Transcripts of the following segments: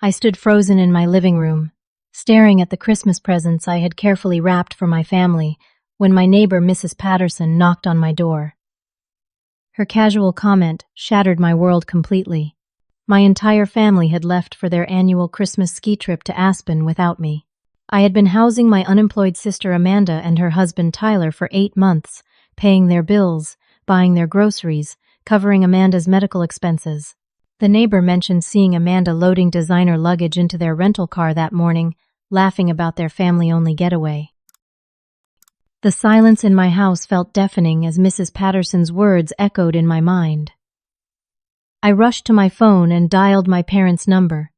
I stood frozen in my living room, staring at the Christmas presents I had carefully wrapped for my family, when my neighbor, Mrs. Patterson, knocked on my door. Her casual comment shattered my world completely. My entire family had left for their annual Christmas ski trip to Aspen without me. I had been housing my unemployed sister Amanda and her husband Tyler for 8 months, paying their bills, buying their groceries, covering Amanda's medical expenses. The neighbor mentioned seeing Amanda loading designer luggage into their rental car that morning, laughing about their family-only getaway. The silence in my house felt deafening as Mrs. Patterson's words echoed in my mind. I rushed to my phone and dialed my parents' number,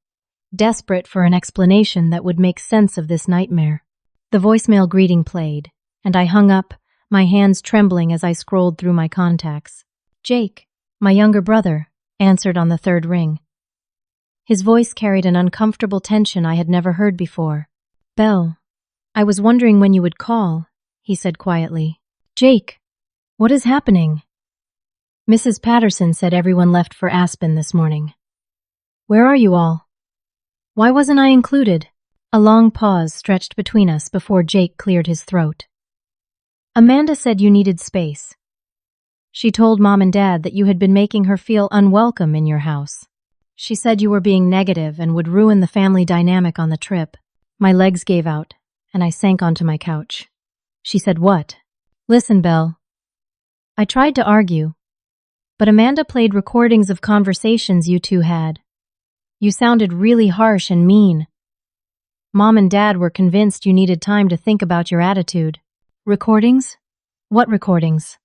desperate for an explanation that would make sense of this nightmare. The voicemail greeting played, and I hung up, my hands trembling as I scrolled through my contacts. Jake, my younger brother, answered on the third ring. His voice carried an uncomfortable tension I had never heard before. Belle, I was wondering when you would call, he said quietly. Jake, what is happening? Mrs. Patterson said everyone left for Aspen this morning. Where are you all? Why wasn't I included? A long pause stretched between us before Jake cleared his throat. Amanda said you needed space. She told Mom and Dad that you had been making her feel unwelcome in your house. She said you were being negative and would ruin the family dynamic on the trip. My legs gave out, and I sank onto my couch. She said, What? Listen, Belle. I tried to argue, but Amanda played recordings of conversations you two had. You sounded really harsh and mean. Mom and Dad were convinced you needed time to think about your attitude. Recordings? What recordings?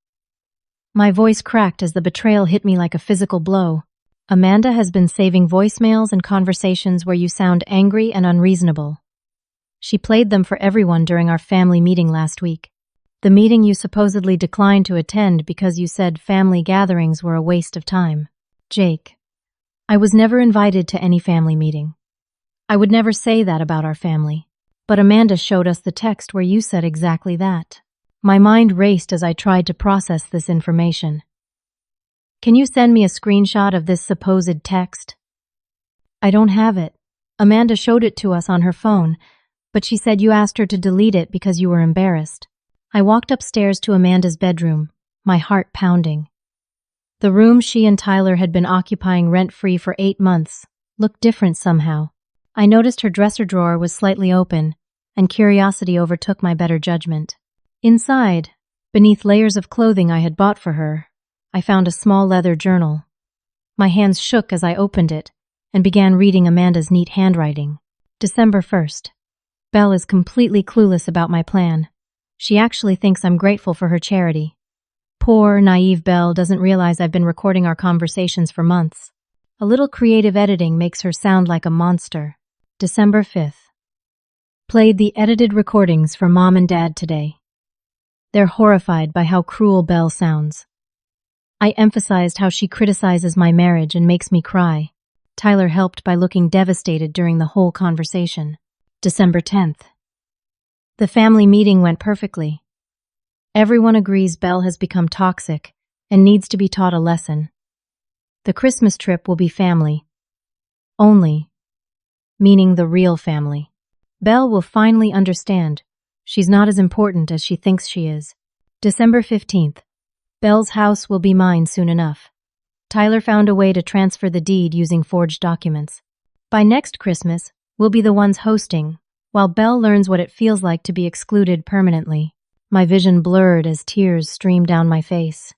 My voice cracked as the betrayal hit me like a physical blow. Amanda has been saving voicemails and conversations where you sound angry and unreasonable. She played them for everyone during our family meeting last week. The meeting you supposedly declined to attend because you said family gatherings were a waste of time. Jake, I was never invited to any family meeting. I would never say that about our family. But Amanda showed us the text where you said exactly that. My mind raced as I tried to process this information. Can you send me a screenshot of this supposed text? I don't have it. Amanda showed it to us on her phone, but she said you asked her to delete it because you were embarrassed. I walked upstairs to Amanda's bedroom, my heart pounding. The room she and Tyler had been occupying rent-free for 8 months looked different somehow. I noticed her dresser drawer was slightly open, and curiosity overtook my better judgment. Inside, beneath layers of clothing I had bought for her, I found a small leather journal. My hands shook as I opened it and began reading Amanda's neat handwriting. December 1st. Belle is completely clueless about my plan. She actually thinks I'm grateful for her charity. Poor, naive Belle doesn't realize I've been recording our conversations for months. A little creative editing makes her sound like a monster. December 5th. Played the edited recordings for Mom and Dad today. They're horrified by how cruel Belle sounds. I emphasized how she criticizes my marriage and makes me cry. Tyler helped by looking devastated during the whole conversation. December 10th. The family meeting went perfectly. Everyone agrees Belle has become toxic and needs to be taught a lesson. The Christmas trip will be family. Only. Meaning the real family. Belle will finally understand she's not as important as she thinks she is. December 15th. Belle's house will be mine soon enough. Tyler found a way to transfer the deed using forged documents. By next Christmas, we'll be the ones hosting, while Belle learns what it feels like to be excluded permanently. My vision blurred as tears streamed down my face.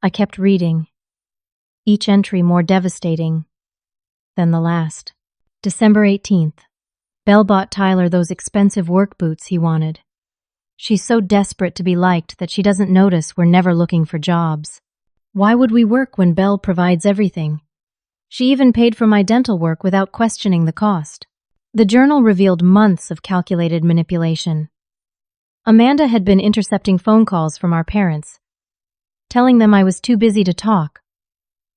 I kept reading, each entry more devastating than the last. December 18th. Belle bought Tyler those expensive work boots he wanted. She's so desperate to be liked that she doesn't notice we're never looking for jobs. Why would we work when Belle provides everything? She even paid for my dental work without questioning the cost. The journal revealed months of calculated manipulation. Amanda had been intercepting phone calls from our parents, telling them I was too busy to talk,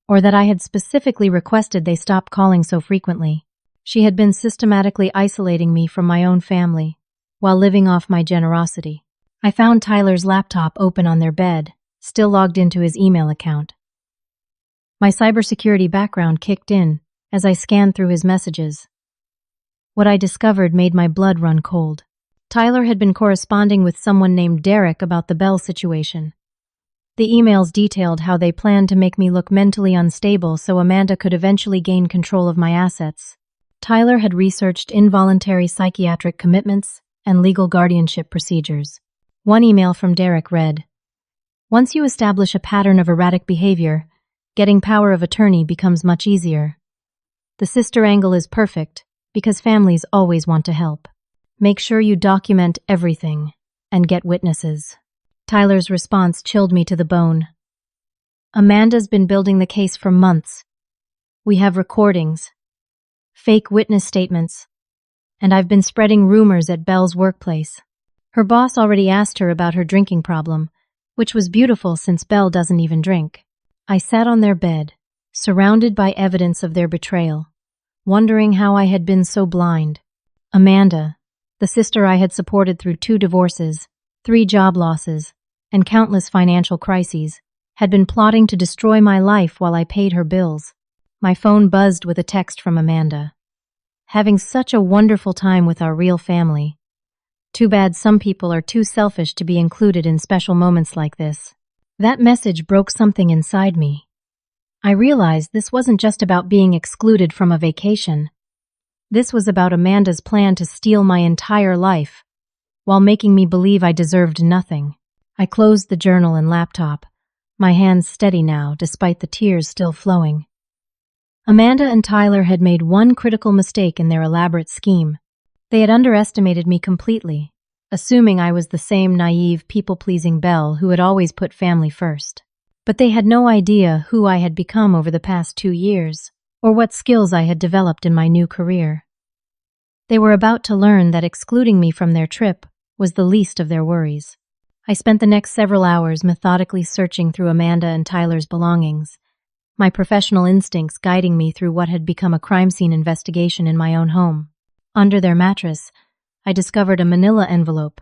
or that I had specifically requested they stop calling so frequently. She had been systematically isolating me from my own family, while living off my generosity. I found Tyler's laptop open on their bed, still logged into his email account. My cybersecurity background kicked in, as I scanned through his messages. What I discovered made my blood run cold. Tyler had been corresponding with someone named Derek about the Bell situation. The emails detailed how they planned to make me look mentally unstable so Amanda could eventually gain control of my assets. Tyler had researched involuntary psychiatric commitments and legal guardianship procedures. One email from Derek read, "Once you establish a pattern of erratic behavior, getting power of attorney becomes much easier. The sister angle is perfect because families always want to help. Make sure you document everything and get witnesses." Tyler's response chilled me to the bone. "Amanda's been building the case for months. We have recordings, fake witness statements, and I've been spreading rumors at Belle's workplace. Her boss already asked her about her drinking problem, which was beautiful since Belle doesn't even drink." I sat on their bed, surrounded by evidence of their betrayal, wondering how I had been so blind. Amanda, the sister I had supported through 2 divorces, 3 job losses, and countless financial crises, had been plotting to destroy my life while I paid her bills. My phone buzzed with a text from Amanda. "Having such a wonderful time with our real family. Too bad some people are too selfish to be included in special moments like this." That message broke something inside me. I realized this wasn't just about being excluded from a vacation. This was about Amanda's plan to steal my entire life, while making me believe I deserved nothing. I closed the journal and laptop, my hands steady now despite the tears still flowing. Amanda and Tyler had made one critical mistake in their elaborate scheme. They had underestimated me completely, assuming I was the same naive, people-pleasing Belle who had always put family first. But they had no idea who I had become over the past 2 years, or what skills I had developed in my new career. They were about to learn that excluding me from their trip was the least of their worries. I spent the next several hours methodically searching through Amanda and Tyler's belongings, my professional instincts guiding me through what had become a crime scene investigation in my own home. Under their mattress, I discovered a manila envelope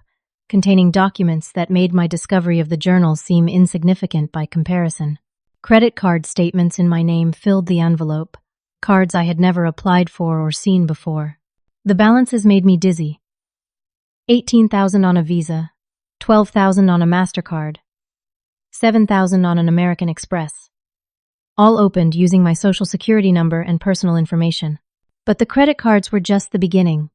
containing documents that made my discovery of the journal seem insignificant by comparison. Credit card statements in my name filled the envelope, cards I had never applied for or seen before. The balances made me dizzy. $18,000 on a Visa, $12,000 on a MasterCard, $7,000 on an American Express. All opened using my social security number and personal information. But the credit cards were just the beginning.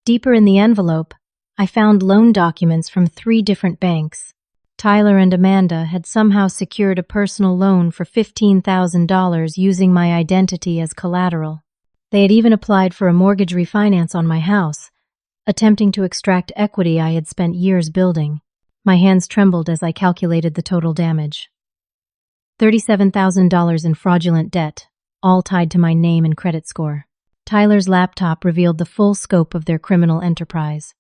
Deeper in the envelope, I found loan documents from 3 different banks. Tyler and Amanda had somehow secured a personal loan for $15,000 using my identity as collateral. They had even applied for a mortgage refinance on my house, attempting to extract equity I had spent years building. My hands trembled as I calculated the total damage. $37,000 in fraudulent debt, all tied to my name and credit score. Tyler's laptop revealed the full scope of their criminal enterprise.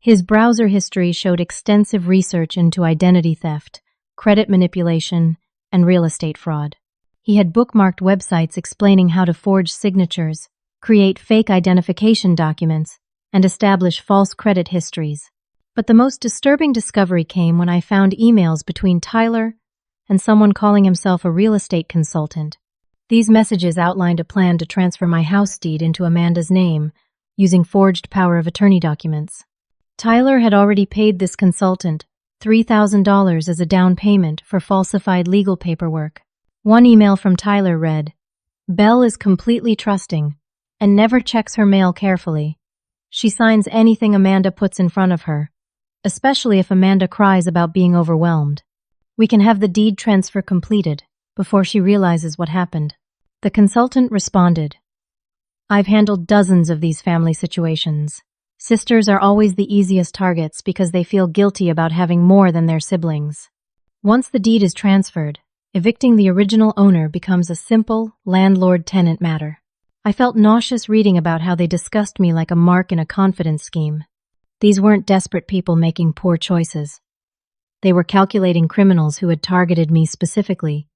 His browser history showed extensive research into identity theft, credit manipulation, and real estate fraud. He had bookmarked websites explaining how to forge signatures, create fake identification documents, and establish false credit histories. But the most disturbing discovery came when I found emails between Tyler and someone calling himself a real estate consultant. These messages outlined a plan to transfer my house deed into Amanda's name using forged power of attorney documents. Tyler had already paid this consultant $3,000 as a down payment for falsified legal paperwork. One email from Tyler read, "Belle is completely trusting and never checks her mail carefully. She signs anything Amanda puts in front of her, especially if Amanda cries about being overwhelmed. We can have the deed transfer completed before she realizes what happened." The consultant responded, "I've handled dozens of these family situations. Sisters are always the easiest targets because they feel guilty about having more than their siblings. Once the deed is transferred, evicting the original owner becomes a simple landlord-tenant matter." I felt nauseous reading about how they discussed me like a mark in a confidence scheme. These weren't desperate people making poor choices. They were calculating criminals who had targeted me specifically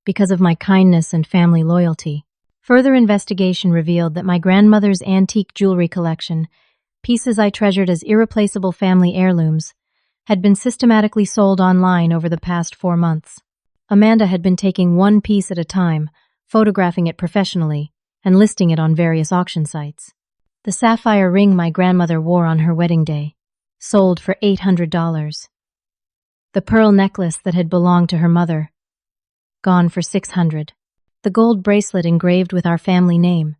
because of my kindness and family loyalty. Further investigation revealed that my grandmother's antique jewelry collection, pieces I treasured as irreplaceable family heirlooms, had been systematically sold online over the past 4 months. Amanda had been taking one piece at a time, photographing it professionally and listing it on various auction sites. The sapphire ring my grandmother wore on her wedding day sold for $800. The pearl necklace that had belonged to her mother, gone for $600. The gold bracelet engraved with our family name,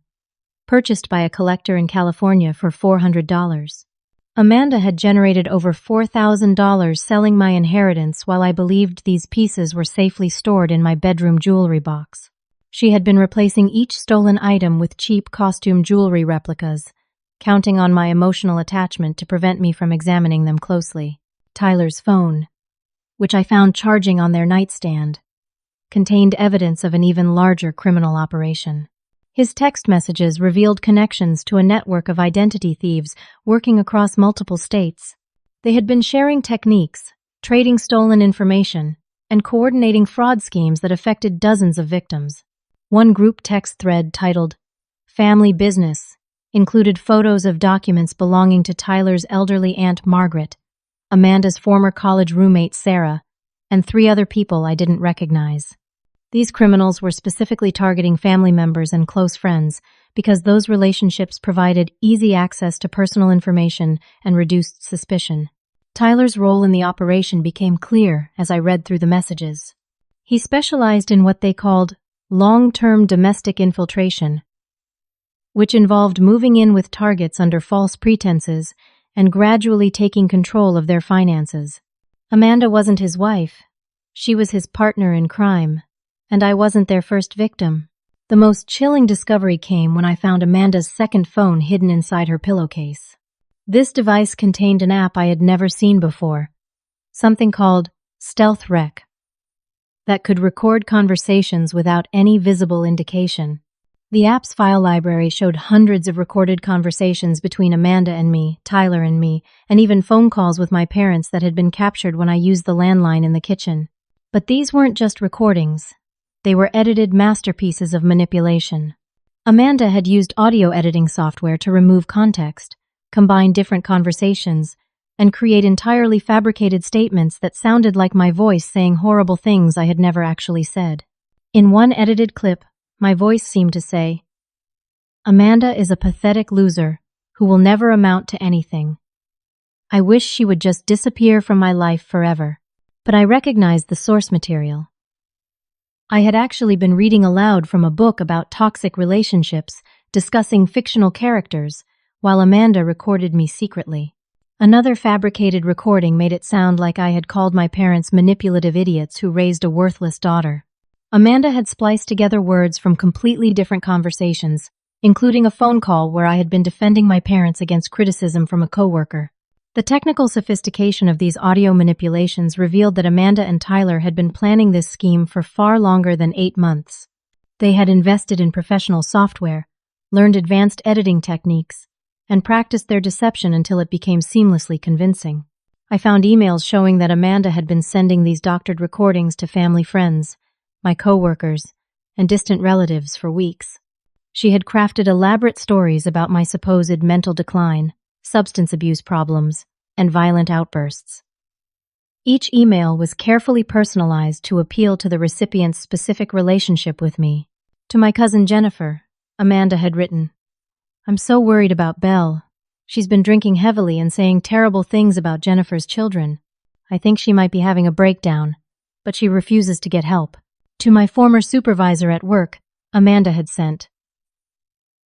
purchased by a collector in California for $400. Amanda had generated over $4,000 selling my inheritance while I believed these pieces were safely stored in my bedroom jewelry box. She had been replacing each stolen item with cheap costume jewelry replicas, counting on my emotional attachment to prevent me from examining them closely. Tyler's phone, which I found charging on their nightstand, contained evidence of an even larger criminal operation. His text messages revealed connections to a network of identity thieves working across multiple states. They had been sharing techniques, trading stolen information, and coordinating fraud schemes that affected dozens of victims. One group text thread titled "Family Business" included photos of documents belonging to Tyler's elderly Aunt Margaret, Amanda's former college roommate Sarah, and 3 other people I didn't recognize. These criminals were specifically targeting family members and close friends because those relationships provided easy access to personal information and reduced suspicion. Tyler's role in the operation became clear as I read through the messages. He specialized in what they called long-term domestic infiltration, which involved moving in with targets under false pretenses and gradually taking control of their finances. Amanda wasn't his wife. She was his partner in crime, and I wasn't their first victim. The most chilling discovery came when I found Amanda's second phone hidden inside her pillowcase. This device contained an app I had never seen before, something called Stealth Rec, that could record conversations without any visible indication. The app's file library showed hundreds of recorded conversations between Amanda and me, Tyler and me, and even phone calls with my parents that had been captured when I used the landline in the kitchen. But these weren't just recordings. They were edited masterpieces of manipulation. Amanda had used audio editing software to remove context, combine different conversations, and create entirely fabricated statements that sounded like my voice saying horrible things I had never actually said. In one edited clip, my voice seemed to say, "Amanda is a pathetic loser who will never amount to anything. I wish she would just disappear from my life forever." But I recognized the source material. I had actually been reading aloud from a book about toxic relationships, discussing fictional characters, while Amanda recorded me secretly. Another fabricated recording made it sound like I had called my parents manipulative idiots who raised a worthless daughter. Amanda had spliced together words from completely different conversations, including a phone call where I had been defending my parents against criticism from a coworker. The technical sophistication of these audio manipulations revealed that Amanda and Tyler had been planning this scheme for far longer than 8 months. They had invested in professional software, learned advanced editing techniques, and practiced their deception until it became seamlessly convincing. I found emails showing that Amanda had been sending these doctored recordings to family friends, my coworkers, and distant relatives for weeks. She had crafted elaborate stories about my supposed mental decline, substance abuse problems, and violent outbursts. Each email was carefully personalized to appeal to the recipient's specific relationship with me. To my cousin Jennifer, Amanda had written, "I'm so worried about Belle. She's been drinking heavily and saying terrible things about Jennifer's children. I think she might be having a breakdown, but she refuses to get help." To my former supervisor at work, Amanda had sent,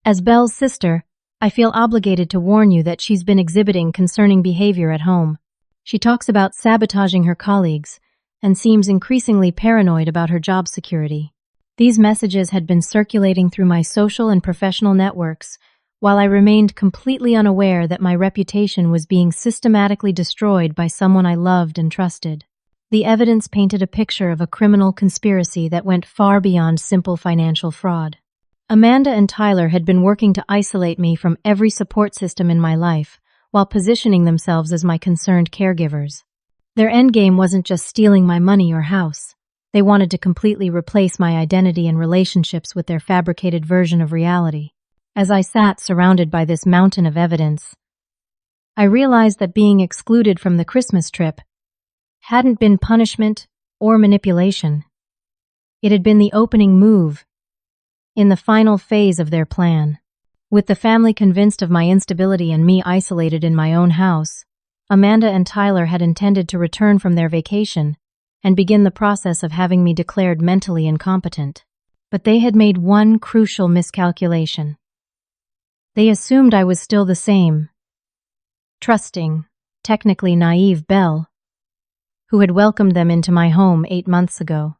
"As Belle's sister, I feel obligated to warn you that she's been exhibiting concerning behavior at home. She talks about sabotaging her colleagues and seems increasingly paranoid about her job security." These messages had been circulating through my social and professional networks, while I remained completely unaware that my reputation was being systematically destroyed by someone I loved and trusted. The evidence painted a picture of a criminal conspiracy that went far beyond simple financial fraud. Amanda and Tyler had been working to isolate me from every support system in my life, while positioning themselves as my concerned caregivers. Their endgame wasn't just stealing my money or house. They wanted to completely replace my identity and relationships with their fabricated version of reality. As I sat surrounded by this mountain of evidence, I realized that being excluded from the Christmas trip hadn't been punishment or manipulation. It had been the opening move in the final phase of their plan. With the family convinced of my instability and me isolated in my own house, Amanda and Tyler had intended to return from their vacation and begin the process of having me declared mentally incompetent. But they had made one crucial miscalculation. They assumed I was still the same, trusting, technically naive Belle, who had welcomed them into my home 8 months ago.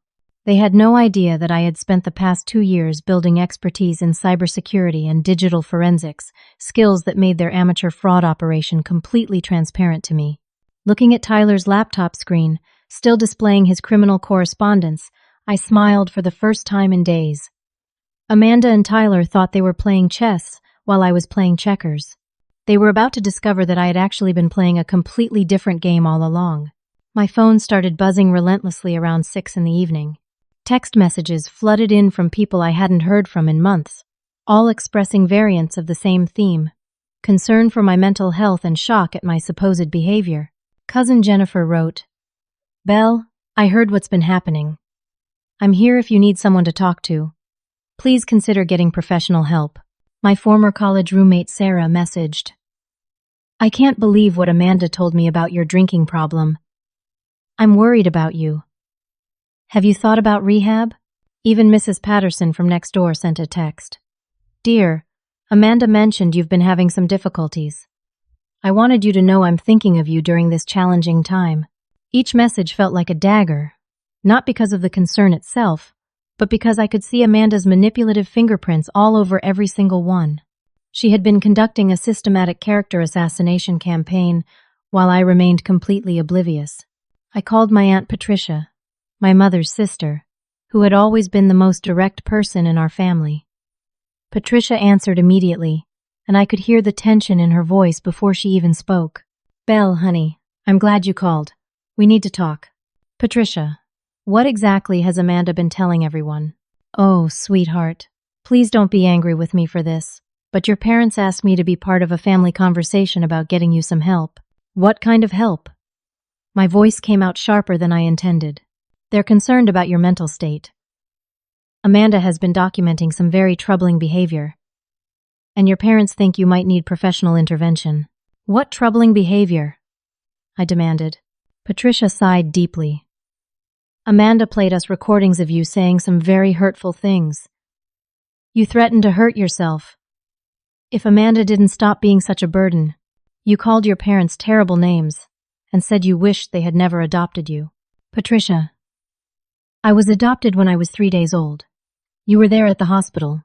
They had no idea that I had spent the past 2 years building expertise in cybersecurity and digital forensics, skills that made their amateur fraud operation completely transparent to me. Looking at Tyler's laptop screen, still displaying his criminal correspondence, I smiled for the first time in days. Amanda and Tyler thought they were playing chess while I was playing checkers. They were about to discover that I had actually been playing a completely different game all along. My phone started buzzing relentlessly around 6 in the evening. Text messages flooded in from people I hadn't heard from in months, all expressing variants of the same theme: concern for my mental health and shock at my supposed behavior. Cousin Jennifer wrote, "Belle, I heard what's been happening. I'm here if you need someone to talk to. Please consider getting professional help." My former college roommate Sarah messaged, "I can't believe what Amanda told me about your drinking problem. I'm worried about you. Have you thought about rehab?" Even Mrs. Patterson from next door sent a text. "Dear, Amanda mentioned you've been having some difficulties. I wanted you to know I'm thinking of you during this challenging time." Each message felt like a dagger, not because of the concern itself, but because I could see Amanda's manipulative fingerprints all over every single one. She had been conducting a systematic character assassination campaign while I remained completely oblivious. I called my Aunt Patricia, my mother's sister, who had always been the most direct person in our family. Patricia answered immediately, and I could hear the tension in her voice before she even spoke. "Belle, honey, I'm glad you called. We need to talk." "Patricia, what exactly has Amanda been telling everyone?" "Oh, sweetheart, please don't be angry with me for this, but your parents asked me to be part of a family conversation about getting you some help." "What kind of help?" My voice came out sharper than I intended. "They're concerned about your mental state. Amanda has been documenting some very troubling behavior, and your parents think you might need professional intervention." "What troubling behavior?" I demanded. Patricia sighed deeply. "Amanda played us recordings of you saying some very hurtful things. You threatened to hurt yourself. If Amanda didn't stop being such a burden, you called your parents terrible names and said you wished they had never adopted you." "Patricia, I was adopted when I was 3 days old. You were there at the hospital.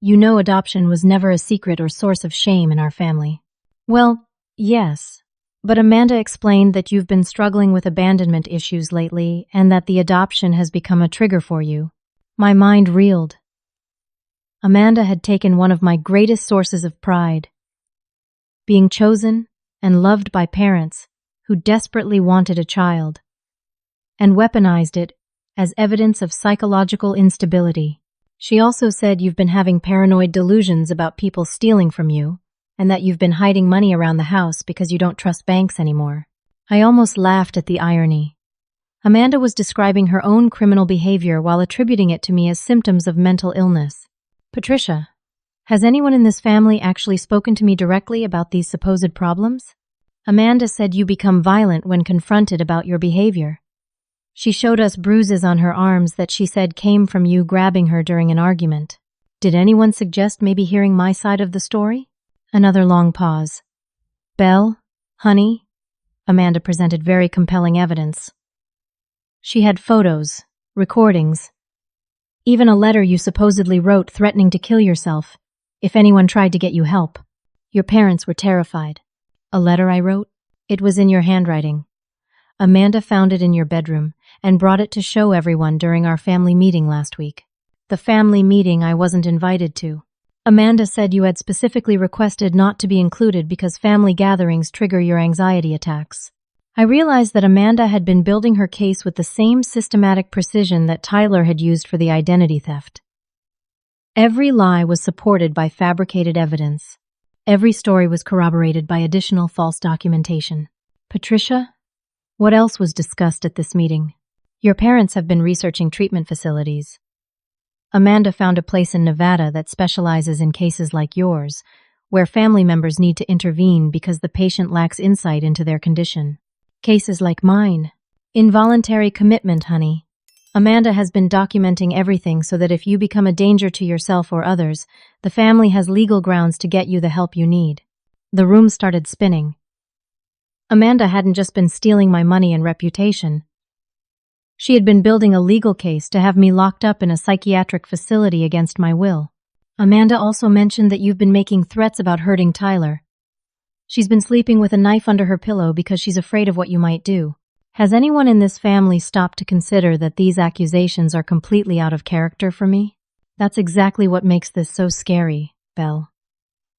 You know adoption was never a secret or source of shame in our family." "Well, yes, but Amanda explained that you've been struggling with abandonment issues lately and that the adoption has become a trigger for you." My mind reeled. Amanda had taken one of my greatest sources of pride, being chosen and loved by parents who desperately wanted a child, and weaponized it as evidence of psychological instability. She also said you've been having paranoid delusions about people stealing from you, and that you've been hiding money around the house because you don't trust banks anymore. I almost laughed at the irony. Amanda was describing her own criminal behavior while attributing it to me as symptoms of mental illness. "Patricia, has anyone in this family actually spoken to me directly about these supposed problems?" "Amanda said you become violent when confronted about your behavior. She showed us bruises on her arms that she said came from you grabbing her during an argument. Did anyone suggest maybe hearing my side of the story?" Another long pause. "Belle, honey," Amanda presented very compelling evidence. She had photos, recordings, even a letter you supposedly wrote threatening to kill yourself if anyone tried to get you help. Your parents were terrified. "A letter I wrote? It was in your handwriting. Amanda found it in your bedroom and brought it to show everyone during our family meeting last week." "The family meeting I wasn't invited to. Amanda said you had specifically requested not to be included because family gatherings trigger your anxiety attacks." I realized that Amanda had been building her case with the same systematic precision that Tyler had used for the identity theft. Every lie was supported by fabricated evidence. Every story was corroborated by additional false documentation. "Patricia, what else was discussed at this meeting?" "Your parents have been researching treatment facilities. Amanda found a place in Nevada that specializes in cases like yours, where family members need to intervene because the patient lacks insight into their condition. Cases like mine. Involuntary commitment, honey. Amanda has been documenting everything so that if you become a danger to yourself or others, the family has legal grounds to get you the help you need. The room started spinning. Amanda hadn't just been stealing my money and reputation. She had been building a legal case to have me locked up in a psychiatric facility against my will. Amanda also mentioned that you've been making threats about hurting Tyler. She's been sleeping with a knife under her pillow because she's afraid of what you might do. Has anyone in this family stopped to consider that these accusations are completely out of character for me? That's exactly what makes this so scary, Belle.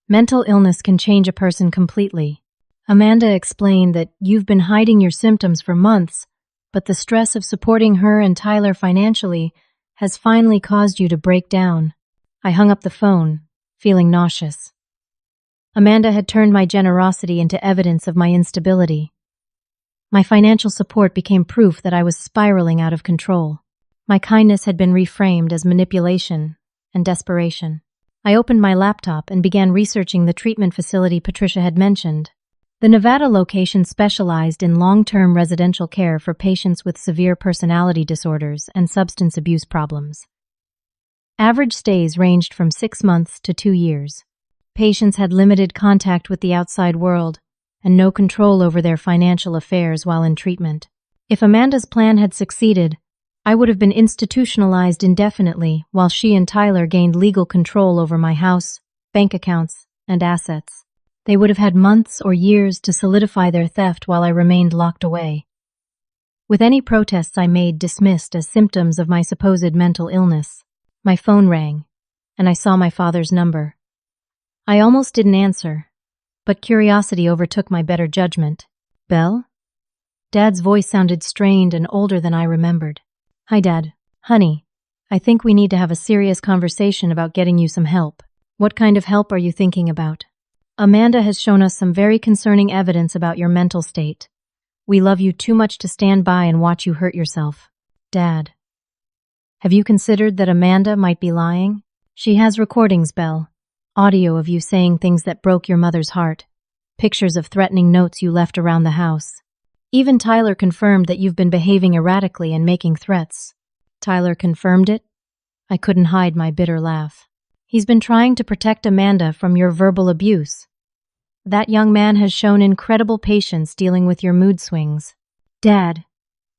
Mental illness can change a person completely. Amanda explained that you've been hiding your symptoms for months, but the stress of supporting her and Tyler financially has finally caused you to break down. I hung up the phone, feeling nauseous. Amanda had turned my generosity into evidence of my instability. My financial support became proof that I was spiraling out of control. My kindness had been reframed as manipulation and desperation. I opened my laptop and began researching the treatment facility Patricia had mentioned. The Nevada location specialized in long-term residential care for patients with severe personality disorders and substance abuse problems. Average stays ranged from 6 months to 2 years. Patients had limited contact with the outside world and no control over their financial affairs while in treatment. If Amanda's plan had succeeded, I would have been institutionalized indefinitely while she and Tyler gained legal control over my house, bank accounts, and assets. They would have had months or years to solidify their theft while I remained locked away. With any protests I made dismissed as symptoms of my supposed mental illness, my phone rang, and I saw my father's number. I almost didn't answer, but curiosity overtook my better judgment. Belle? Dad's voice sounded strained and older than I remembered. Hi, Dad. Honey, I think we need to have a serious conversation about getting you some help. What kind of help are you thinking about? Amanda has shown us some very concerning evidence about your mental state. We love you too much to stand by and watch you hurt yourself. Dad. Have you considered that Amanda might be lying? She has recordings, Belle. Audio of you saying things that broke your mother's heart. Pictures of threatening notes you left around the house. Even Tyler confirmed that you've been behaving erratically and making threats. Tyler confirmed it? I couldn't hide my bitter laugh. He's been trying to protect Amanda from your verbal abuse. That young man has shown incredible patience dealing with your mood swings. Dad,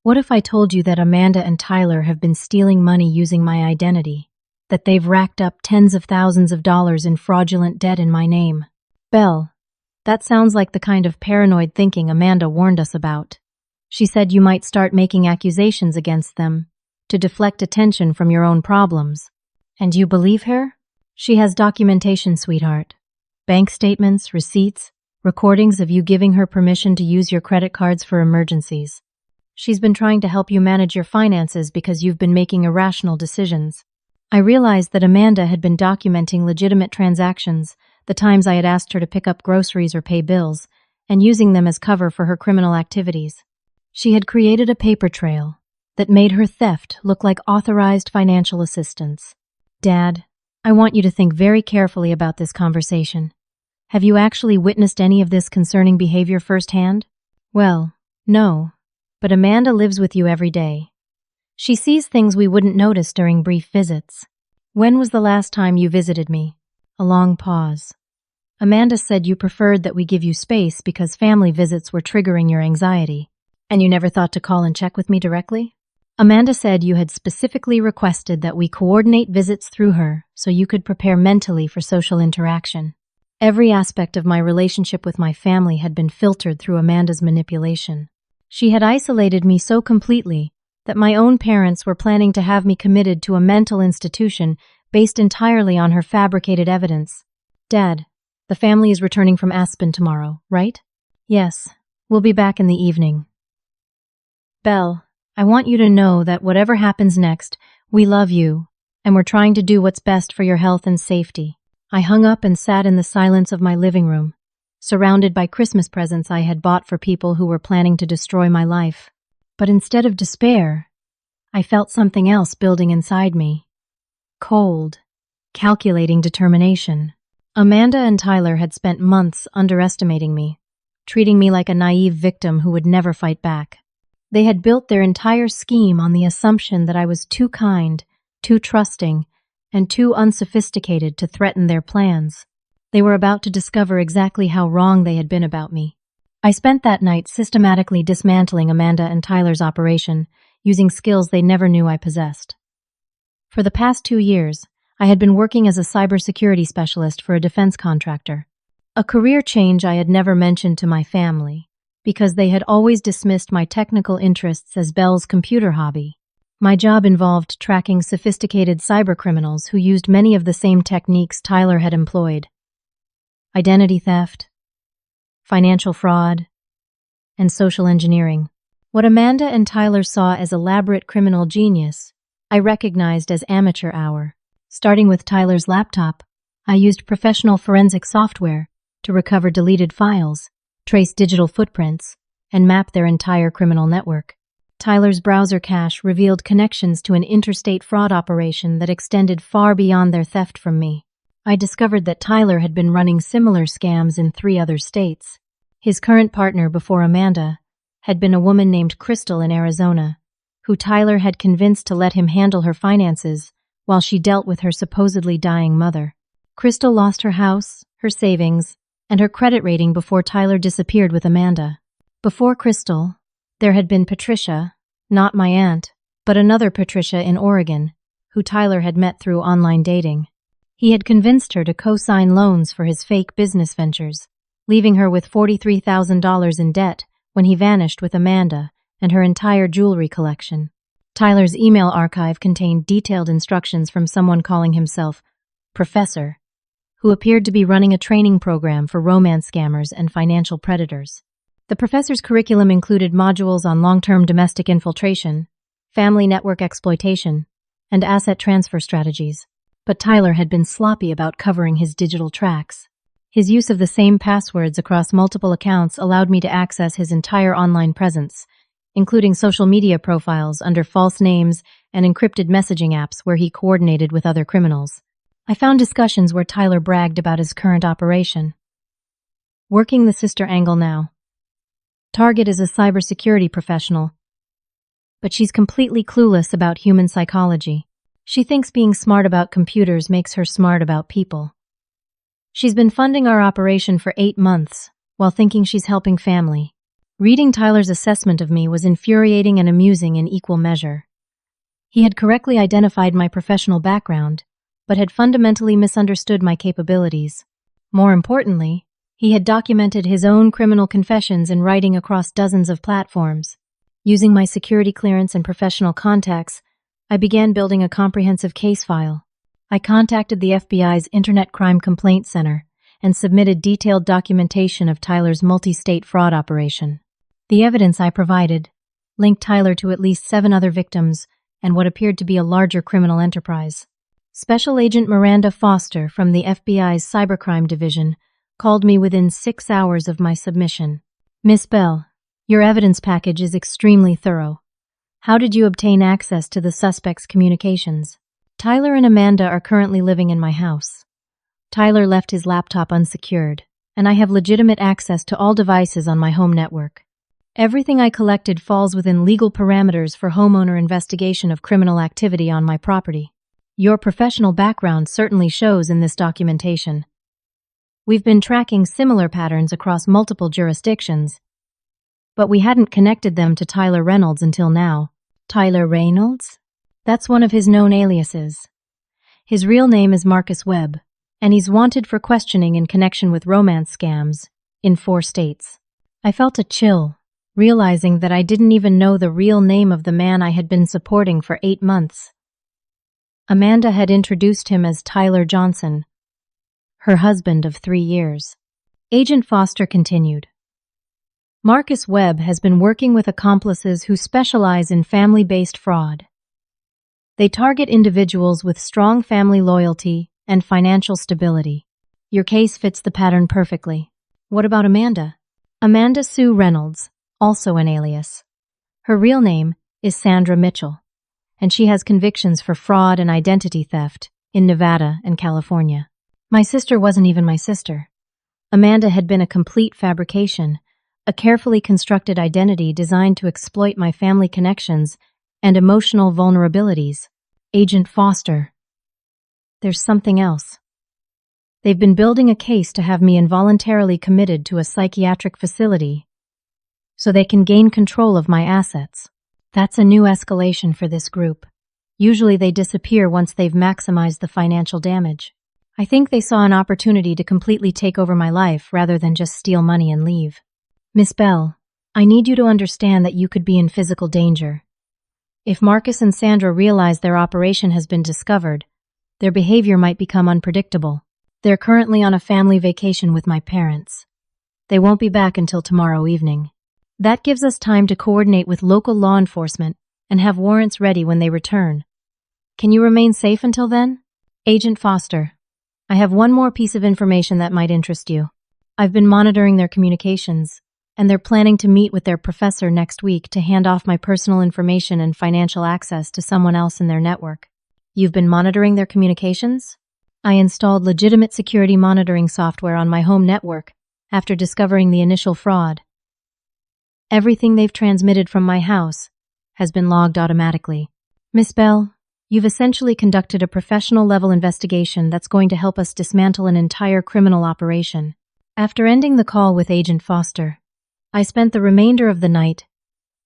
what if I told you that Amanda and Tyler have been stealing money using my identity? That they've racked up tens of thousands of dollars in fraudulent debt in my name? Belle, that sounds like the kind of paranoid thinking Amanda warned us about. She said you might start making accusations against them to deflect attention from your own problems. And you believe her? She has documentation, sweetheart. Bank statements, receipts, recordings of you giving her permission to use your credit cards for emergencies. She's been trying to help you manage your finances because you've been making irrational decisions. I realized that Amanda had been documenting legitimate transactions, the times I had asked her to pick up groceries or pay bills, and using them as cover for her criminal activities. She had created a paper trail that made her theft look like authorized financial assistance. Dad, I want you to think very carefully about this conversation. Have you actually witnessed any of this concerning behavior firsthand? Well, no, but Amanda lives with you every day. She sees things we wouldn't notice during brief visits. When was the last time you visited me? A long pause. Amanda said you preferred that we give you space because family visits were triggering your anxiety. And you never thought to call and check with me directly? Amanda said you had specifically requested that we coordinate visits through her so you could prepare mentally for social interaction. Every aspect of my relationship with my family had been filtered through Amanda's manipulation. She had isolated me so completely that my own parents were planning to have me committed to a mental institution based entirely on her fabricated evidence. Dad, the family is returning from Aspen tomorrow, right? Yes, we'll be back in the evening. Belle, I want you to know that whatever happens next, we love you, and we're trying to do what's best for your health and safety. I hung up and sat in the silence of my living room, surrounded by Christmas presents I had bought for people who were planning to destroy my life. But instead of despair, I felt something else building inside me. cold, calculating determination. Amanda and Tyler had spent months underestimating me, treating me like a naive victim who would never fight back. They had built their entire scheme on the assumption that I was too kind, too trusting, and too unsophisticated to threaten their plans. They were about to discover exactly how wrong they had been about me. I spent that night systematically dismantling Amanda and Tyler's operation, using skills they never knew I possessed. For the past 2 years, I had been working as a cybersecurity specialist for a defense contractor, a career change I had never mentioned to my family, because they had always dismissed my technical interests as Belle's computer hobby. My job involved tracking sophisticated cybercriminals who used many of the same techniques Tyler had employed: identity theft, financial fraud, and social engineering. What Amanda and Tyler saw as elaborate criminal genius, I recognized as amateur hour. Starting with Tyler's laptop, I used professional forensic software to recover deleted files, trace digital footprints, and map their entire criminal network. Tyler's browser cache revealed connections to an interstate fraud operation that extended far beyond their theft from me. I discovered that Tyler had been running similar scams in 3 other states. His current partner before Amanda had been a woman named Crystal in Arizona, who Tyler had convinced to let him handle her finances while she dealt with her supposedly dying mother. Crystal lost her house, her savings, and her credit rating before Tyler disappeared with Amanda. Before Crystal, there had been Patricia, not my aunt, but another Patricia in Oregon, who Tyler had met through online dating. He had convinced her to co-sign loans for his fake business ventures, leaving her with $43,000 in debt when he vanished with Amanda and her entire jewelry collection. Tyler's email archive contained detailed instructions from someone calling himself Professor, who appeared to be running a training program for romance scammers and financial predators. The professor's curriculum included modules on long-term domestic infiltration, family network exploitation, and asset transfer strategies. But Tyler had been sloppy about covering his digital tracks. His use of the same passwords across multiple accounts allowed me to access his entire online presence, including social media profiles under false names and encrypted messaging apps where he coordinated with other criminals. I found discussions where Tyler bragged about his current operation. Working the sister angle now. Target is a cybersecurity professional, but she's completely clueless about human psychology. She thinks being smart about computers makes her smart about people. She's been funding our operation for 8 months while thinking she's helping family. Reading Tyler's assessment of me was infuriating and amusing in equal measure. He had correctly identified my professional background, but had fundamentally misunderstood my capabilities. More importantly, he had documented his own criminal confessions in writing across dozens of platforms. Using my security clearance and professional contacts, I began building a comprehensive case file. I contacted the FBI's Internet Crime Complaint Center and submitted detailed documentation of Tyler's multi-state fraud operation. The evidence I provided linked Tyler to at least 7 other victims and what appeared to be a larger criminal enterprise. Special Agent Miranda Foster from the FBI's Cybercrime Division called me within 6 hours of my submission. "Miss Bell, your evidence package is extremely thorough. How did you obtain access to the suspect's communications?" Tyler and Amanda are currently living in my house. Tyler left his laptop unsecured, and I have legitimate access to all devices on my home network. Everything I collected falls within legal parameters for homeowner investigation of criminal activity on my property. Your professional background certainly shows in this documentation. We've been tracking similar patterns across multiple jurisdictions, but we hadn't connected them to Tyler Reynolds until now. Tyler Reynolds? That's one of his known aliases. His real name is Marcus Webb, and he's wanted for questioning in connection with romance scams in 4 states. I felt a chill, realizing that I didn't even know the real name of the man I had been supporting for 8 months. Amanda had introduced him as Tyler Johnson, her husband of 3 years. Agent Foster continued. Marcus Webb has been working with accomplices who specialize in family-based fraud. They target individuals with strong family loyalty and financial stability. Your case fits the pattern perfectly. What about Amanda? Amanda Sue Reynolds, also an alias. Her real name is Sandra Mitchell, and she has convictions for fraud and identity theft in Nevada and California. My sister wasn't even my sister. Amanda had been a complete fabrication, a carefully constructed identity designed to exploit my family connections and emotional vulnerabilities. Agent Foster. There's something else. They've been building a case to have me involuntarily committed to a psychiatric facility so they can gain control of my assets. That's a new escalation for this group. Usually they disappear once they've maximized the financial damage. I think they saw an opportunity to completely take over my life rather than just steal money and leave. Miss Bell, I need you to understand that you could be in physical danger. If Marcus and Sandra realize their operation has been discovered, their behavior might become unpredictable. They're currently on a family vacation with my parents. They won't be back until tomorrow evening. That gives us time to coordinate with local law enforcement and have warrants ready when they return. Can you remain safe until then? Agent Foster, I have one more piece of information that might interest you. I've been monitoring their communications, and they're planning to meet with their professor next week to hand off my personal information and financial access to someone else in their network. You've been monitoring their communications? I installed legitimate security monitoring software on my home network after discovering the initial fraud. Everything they've transmitted from my house has been logged automatically. Miss Bell, you've essentially conducted a professional-level investigation that's going to help us dismantle an entire criminal operation. After ending the call with Agent Foster, I spent the remainder of the night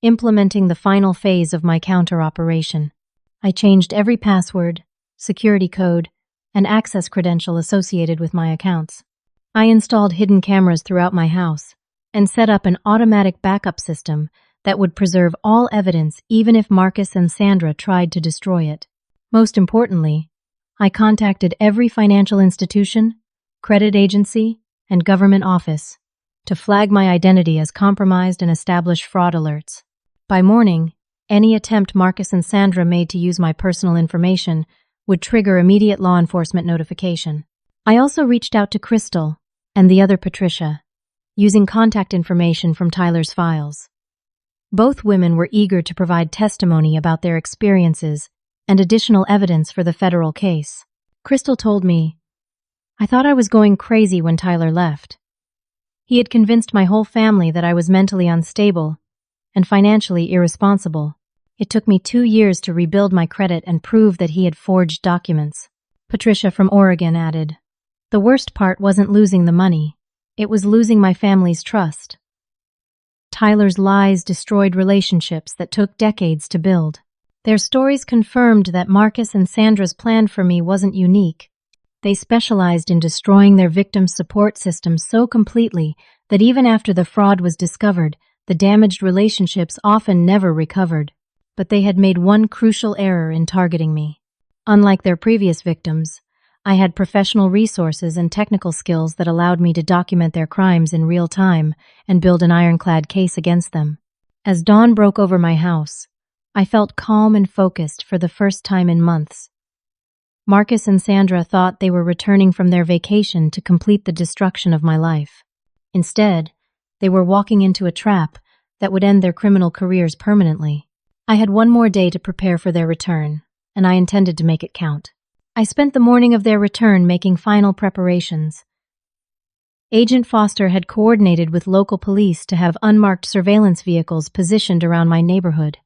implementing the final phase of my counter-operation. I changed every password, security code, and access credential associated with my accounts. I installed hidden cameras throughout my house and set up an automatic backup system that would preserve all evidence even if Marcus and Sandra tried to destroy it. Most importantly, I contacted every financial institution, credit agency, and government office to flag my identity as compromised and establish fraud alerts. By morning, any attempt Marcus and Sandra made to use my personal information would trigger immediate law enforcement notification. I also reached out to Crystal and the other Patricia, using contact information from Tyler's files. Both women were eager to provide testimony about their experiences and additional evidence for the federal case. Crystal told me, "I thought I was going crazy when Tyler left. He had convinced my whole family that I was mentally unstable and financially irresponsible. It took me 2 years to rebuild my credit and prove that he had forged documents." Patricia from Oregon added, "The worst part wasn't losing the money. It was losing my family's trust. Tyler's lies destroyed relationships that took decades to build. Their stories confirmed that Marcus and Sandra's plan for me wasn't unique. They specialized in destroying their victims' support system so completely that even after the fraud was discovered, the damaged relationships often never recovered. But they had made one crucial error in targeting me. Unlike their previous victims, I had professional resources and technical skills that allowed me to document their crimes in real time and build an ironclad case against them. As dawn broke over my house, I felt calm and focused for the first time in months. Marcus and Sandra thought they were returning from their vacation to complete the destruction of my life. Instead, they were walking into a trap that would end their criminal careers permanently. I had one more day to prepare for their return, and I intended to make it count. I spent the morning of their return making final preparations. Agent Foster had coordinated with local police to have unmarked surveillance vehicles positioned around my neighborhood.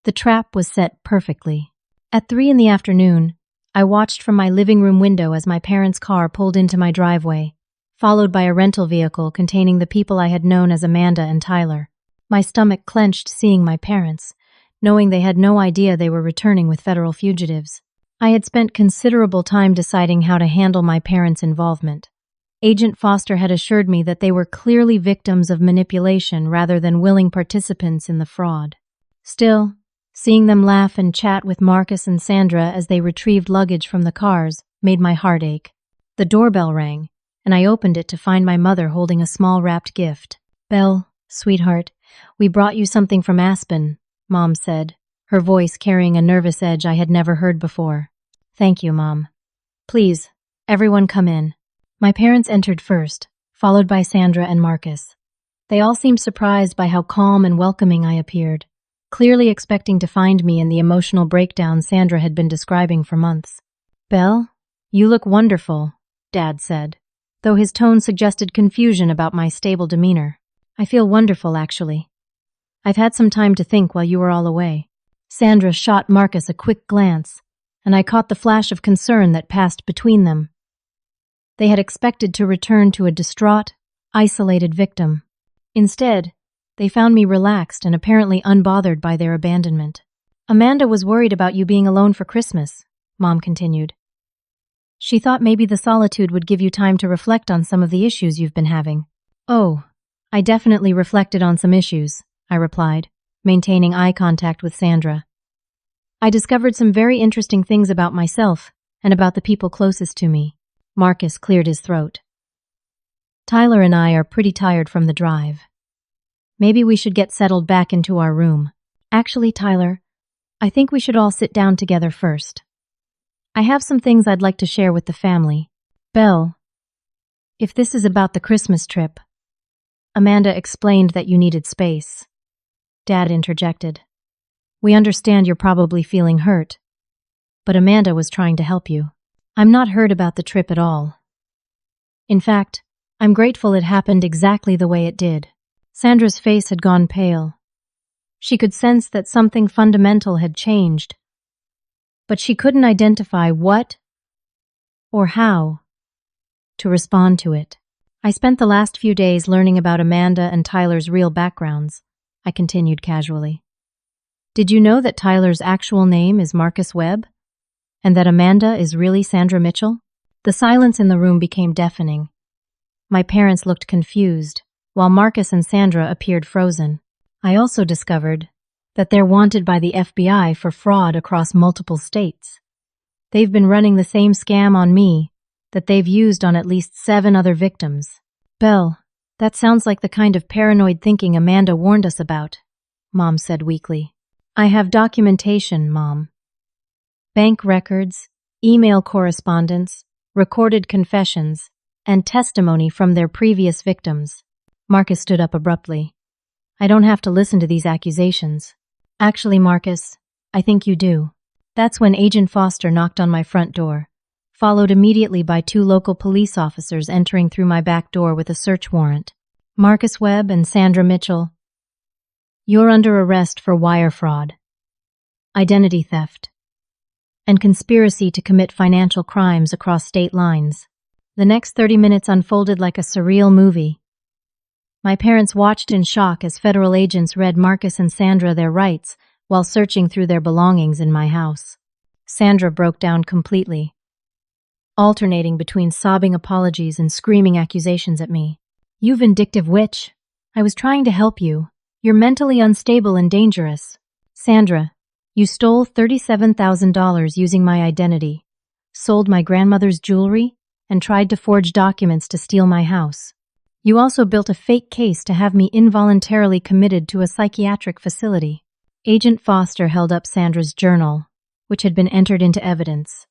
The trap was set perfectly. At 3 in the afternoon, I watched from my living room window as my parents' car pulled into my driveway, followed by a rental vehicle containing the people I had known as Amanda and Tyler. My stomach clenched seeing my parents, knowing they had no idea they were returning with federal fugitives. I had spent considerable time deciding how to handle my parents' involvement. Agent Foster had assured me that they were clearly victims of manipulation rather than willing participants in the fraud. Still, seeing them laugh and chat with Marcus and Sandra as they retrieved luggage from the cars made my heart ache. The doorbell rang, and I opened it to find my mother holding a small wrapped gift. "Belle, sweetheart, we brought you something from Aspen," Mom said, her voice carrying a nervous edge I had never heard before. "Thank you, Mom. Please, everyone come in." My parents entered first, followed by Sandra and Marcus. They all seemed surprised by how calm and welcoming I appeared, clearly expecting to find me in the emotional breakdown Sandra had been describing for months. Belle, you look wonderful, Dad said, though his tone suggested confusion about my stable demeanor. I feel wonderful, actually. I've had some time to think while you were all away. Sandra shot Marcus a quick glance, and I caught the flash of concern that passed between them. They had expected to return to a distraught, isolated victim. Instead, they found me relaxed and apparently unbothered by their abandonment. Amanda was worried about you being alone for Christmas, Mom continued. She thought maybe the solitude would give you time to reflect on some of the issues you've been having. Oh, I definitely reflected on some issues, I replied, maintaining eye contact with Sandra. I discovered some very interesting things about myself and about the people closest to me. Marcus cleared his throat. Tyler and I are pretty tired from the drive. Maybe we should get settled back into our room. Actually, Tyler, I think we should all sit down together first. I have some things I'd like to share with the family. Belle, if this is about the Christmas trip, Amanda explained that you needed space. Dad interjected. We understand you're probably feeling hurt, but Amanda was trying to help you. I'm not hurt about the trip at all. In fact, I'm grateful it happened exactly the way it did. Sandra's face had gone pale. She could sense that something fundamental had changed, but she couldn't identify what or how to respond to it. I spent the last few days learning about Amanda and Tyler's real backgrounds, I continued casually. Did you know that Tyler's actual name is Marcus Webb? And that Amanda is really Sandra Mitchell? The silence in the room became deafening. My parents looked confused, while Marcus and Sandra appeared frozen. I also discovered that they're wanted by the FBI for fraud across multiple states. They've been running the same scam on me that they've used on at least 7 other victims. Belle, that sounds like the kind of paranoid thinking Amanda warned us about, Mom said weakly. I have documentation, Mom. Bank records, email correspondence, recorded confessions, and testimony from their previous victims. Marcus stood up abruptly. I don't have to listen to these accusations. Actually, Marcus, I think you do. That's when Agent Foster knocked on my front door, followed immediately by 2 local police officers entering through my back door with a search warrant. Marcus Webb and Sandra Mitchell, you're under arrest for wire fraud, identity theft, and conspiracy to commit financial crimes across state lines. The next 30 minutes unfolded like a surreal movie. My parents watched in shock as federal agents read Marcus and Sandra their rights while searching through their belongings in my house. Sandra broke down completely, alternating between sobbing apologies and screaming accusations at me. You vindictive witch! I was trying to help you. You're mentally unstable and dangerous. Sandra, you stole $37,000 using my identity, sold my grandmother's jewelry, and tried to forge documents to steal my house. You also built a fake case to have me involuntarily committed to a psychiatric facility. Agent Foster held up Sandra's journal, which had been entered into evidence.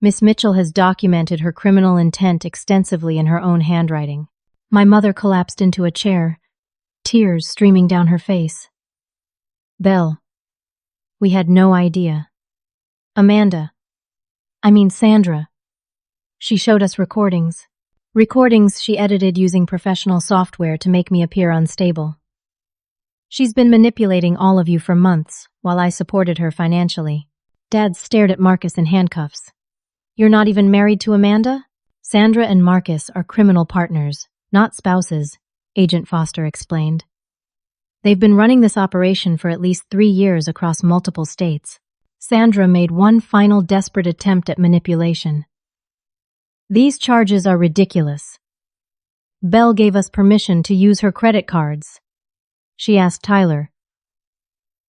Miss Mitchell has documented her criminal intent extensively in her own handwriting. My mother collapsed into a chair, tears streaming down her face. Belle, we had no idea. Sandra. She showed us recordings. Recordings she edited using professional software to make me appear unstable. She's been manipulating all of you for months, while I supported her financially. Dad stared at Marcus in handcuffs. You're not even married to Amanda? Sandra and Marcus are criminal partners, not spouses, Agent Foster explained. They've been running this operation for at least 3 years across multiple states. Sandra made one final desperate attempt at manipulation. These charges are ridiculous. Belle gave us permission to use her credit cards. She asked Tyler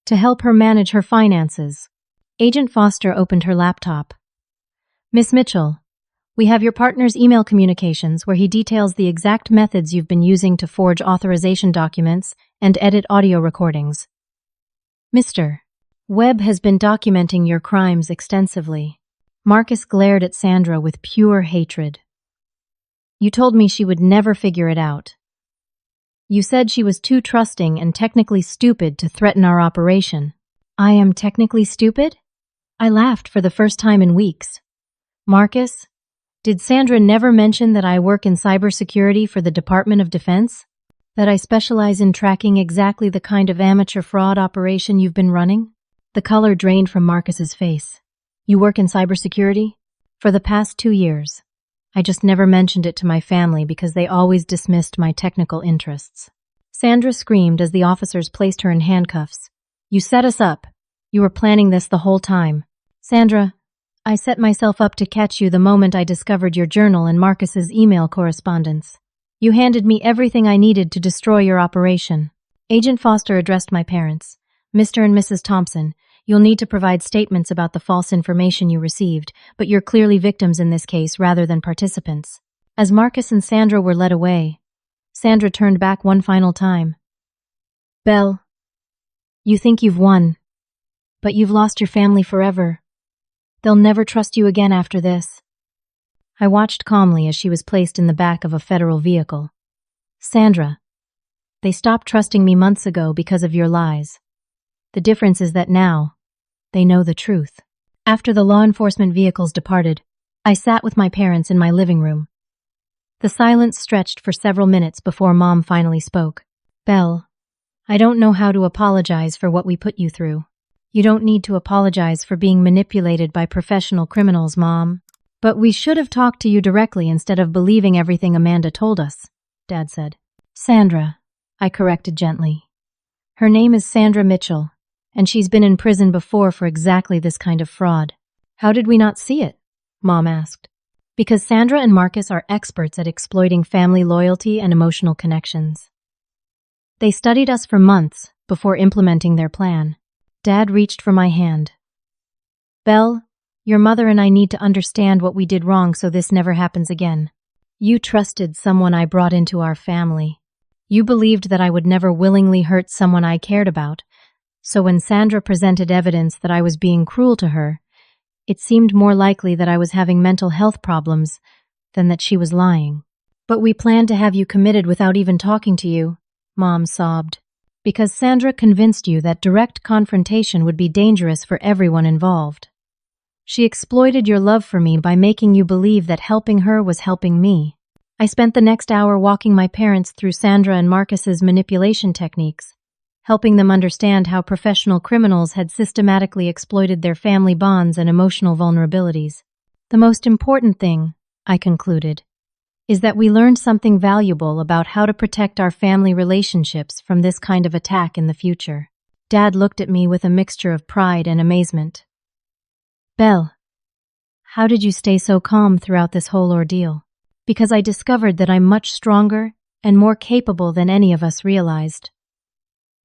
to help her manage her finances. Agent Foster opened her laptop. Miss Mitchell, we have your partner's email communications where he details the exact methods you've been using to forge authorization documents and edit audio recordings. Mr. Webb has been documenting your crimes extensively. Marcus glared at Sandra with pure hatred. You told me she would never figure it out. You said she was too trusting and technically stupid to threaten our operation. I am technically stupid? I laughed for the first time in weeks. Marcus, did Sandra never mention that I work in cybersecurity for the Department of Defense? That I specialize in tracking exactly the kind of amateur fraud operation you've been running? The color drained from Marcus's face. You work in cybersecurity? For the past 2 years. I just never mentioned it to my family because they always dismissed my technical interests. Sandra screamed as the officers placed her in handcuffs. You set us up. You were planning this the whole time. Sandra, I set myself up to catch you the moment I discovered your journal and Marcus's email correspondence. You handed me everything I needed to destroy your operation. Agent Foster addressed my parents. Mr. and Mrs. Thompson, you'll need to provide statements about the false information you received, but you're clearly victims in this case rather than participants. As Marcus and Sandra were led away, Sandra turned back one final time. Belle, you think you've won, but you've lost your family forever. They'll never trust you again after this. I watched calmly as she was placed in the back of a federal vehicle. Sandra, they stopped trusting me months ago because of your lies. The difference is that now, they know the truth. After the law enforcement vehicles departed, I sat with my parents in my living room. The silence stretched for several minutes before Mom finally spoke. Belle, I don't know how to apologize for what we put you through. You don't need to apologize for being manipulated by professional criminals, Mom. But we should have talked to you directly instead of believing everything Amanda told us, Dad said. Sandra, I corrected gently. Her name is Sandra Mitchell, and she's been in prison before for exactly this kind of fraud. How did we not see it? Mom asked. Because Sandra and Marcus are experts at exploiting family loyalty and emotional connections. They studied us for months before implementing their plan. Dad reached for my hand. Belle, your mother and I need to understand what we did wrong so this never happens again. You trusted someone I brought into our family. You believed that I would never willingly hurt someone I cared about. So when Sandra presented evidence that I was being cruel to her, it seemed more likely that I was having mental health problems than that she was lying. But we planned to have you committed without even talking to you, Mom sobbed. Because Sandra convinced you that direct confrontation would be dangerous for everyone involved. She exploited your love for me by making you believe that helping her was helping me. I spent the next hour walking my parents through Sandra and Marcus's manipulation techniques, helping them understand how professional criminals had systematically exploited their family bonds and emotional vulnerabilities. The most important thing, I concluded, is that we learned something valuable about how to protect our family relationships from this kind of attack in the future. Dad looked at me with a mixture of pride and amazement. Belle, how did you stay so calm throughout this whole ordeal? Because I discovered that I'm much stronger and more capable than any of us realized.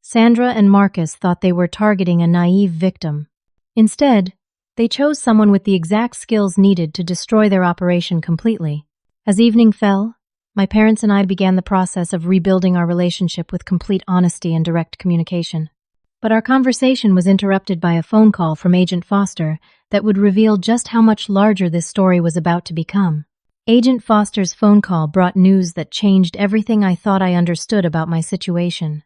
Sandra and Marcus thought they were targeting a naive victim. Instead, they chose someone with the exact skills needed to destroy their operation completely. As evening fell, my parents and I began the process of rebuilding our relationship with complete honesty and direct communication. But our conversation was interrupted by a phone call from Agent Foster that would reveal just how much larger this story was about to become. Agent Foster's phone call brought news that changed everything I thought I understood about my situation.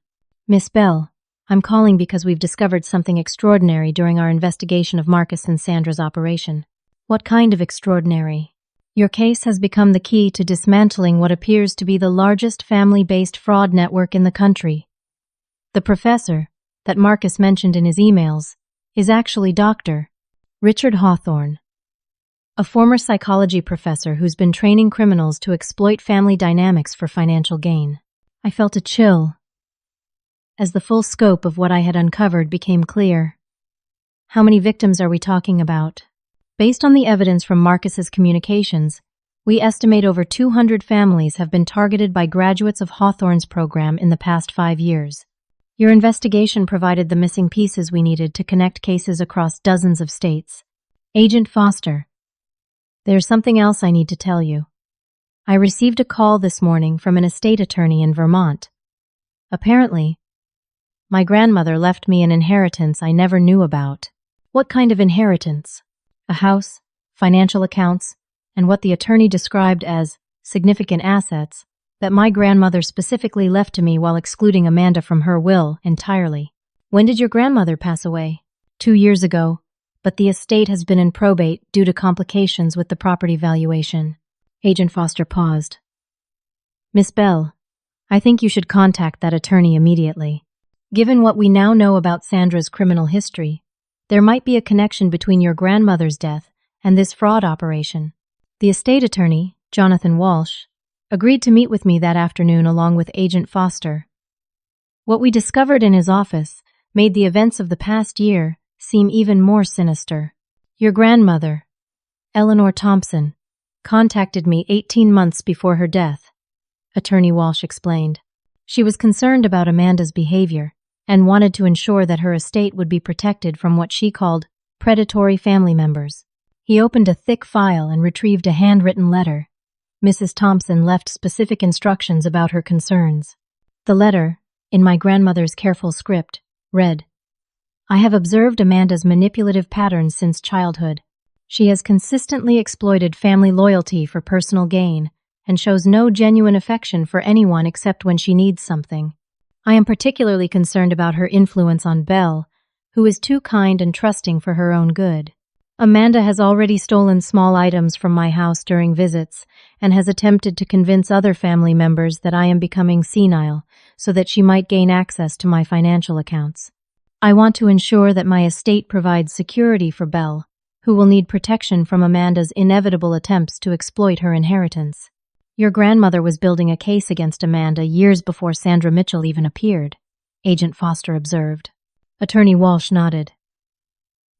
Miss Belle, I'm calling because we've discovered something extraordinary during our investigation of Marcus and Sandra's operation. What kind of extraordinary? Your case has become the key to dismantling what appears to be the largest family-based fraud network in the country. The professor, that Marcus mentioned in his emails, is actually Dr. Richard Hawthorne, a former psychology professor who's been training criminals to exploit family dynamics for financial gain. I felt a chill as the full scope of what I had uncovered became clear. How many victims are we talking about? Based on the evidence from Marcus's communications, we estimate over 200 families have been targeted by graduates of Hawthorne's program in the past 5 years. Your investigation provided the missing pieces we needed to connect cases across dozens of states. Agent Foster, there's something else I need to tell you. I received a call this morning from an estate attorney in Vermont. Apparently, my grandmother left me an inheritance I never knew about. What kind of inheritance? A house, financial accounts, and what the attorney described as significant assets that my grandmother specifically left to me while excluding Amanda from her will entirely. When did your grandmother pass away? 2 years ago, but the estate has been in probate due to complications with the property valuation. Agent Foster paused. Miss Bell, I think you should contact that attorney immediately. Given what we now know about Sandra's criminal history, there might be a connection between your grandmother's death and this fraud operation. The estate attorney, Jonathan Walsh, agreed to meet with me that afternoon along with Agent Foster. What we discovered in his office made the events of the past year seem even more sinister. Your grandmother, Eleanor Thompson, contacted me 18 months before her death, Attorney Walsh explained. She was concerned about Amanda's behavior and wanted to ensure that her estate would be protected from what she called predatory family members. He opened a thick file and retrieved a handwritten letter. Mrs. Thompson left specific instructions about her concerns. The letter, in my grandmother's careful script, read, I have observed Amanda's manipulative patterns since childhood. She has consistently exploited family loyalty for personal gain and shows no genuine affection for anyone except when she needs something. I am particularly concerned about her influence on Belle, who is too kind and trusting for her own good. Amanda has already stolen small items from my house during visits and has attempted to convince other family members that I am becoming senile so that she might gain access to my financial accounts. I want to ensure that my estate provides security for Belle, who will need protection from Amanda's inevitable attempts to exploit her inheritance. Your grandmother was building a case against Amanda years before Sandra Mitchell even appeared, Agent Foster observed. Attorney Walsh nodded.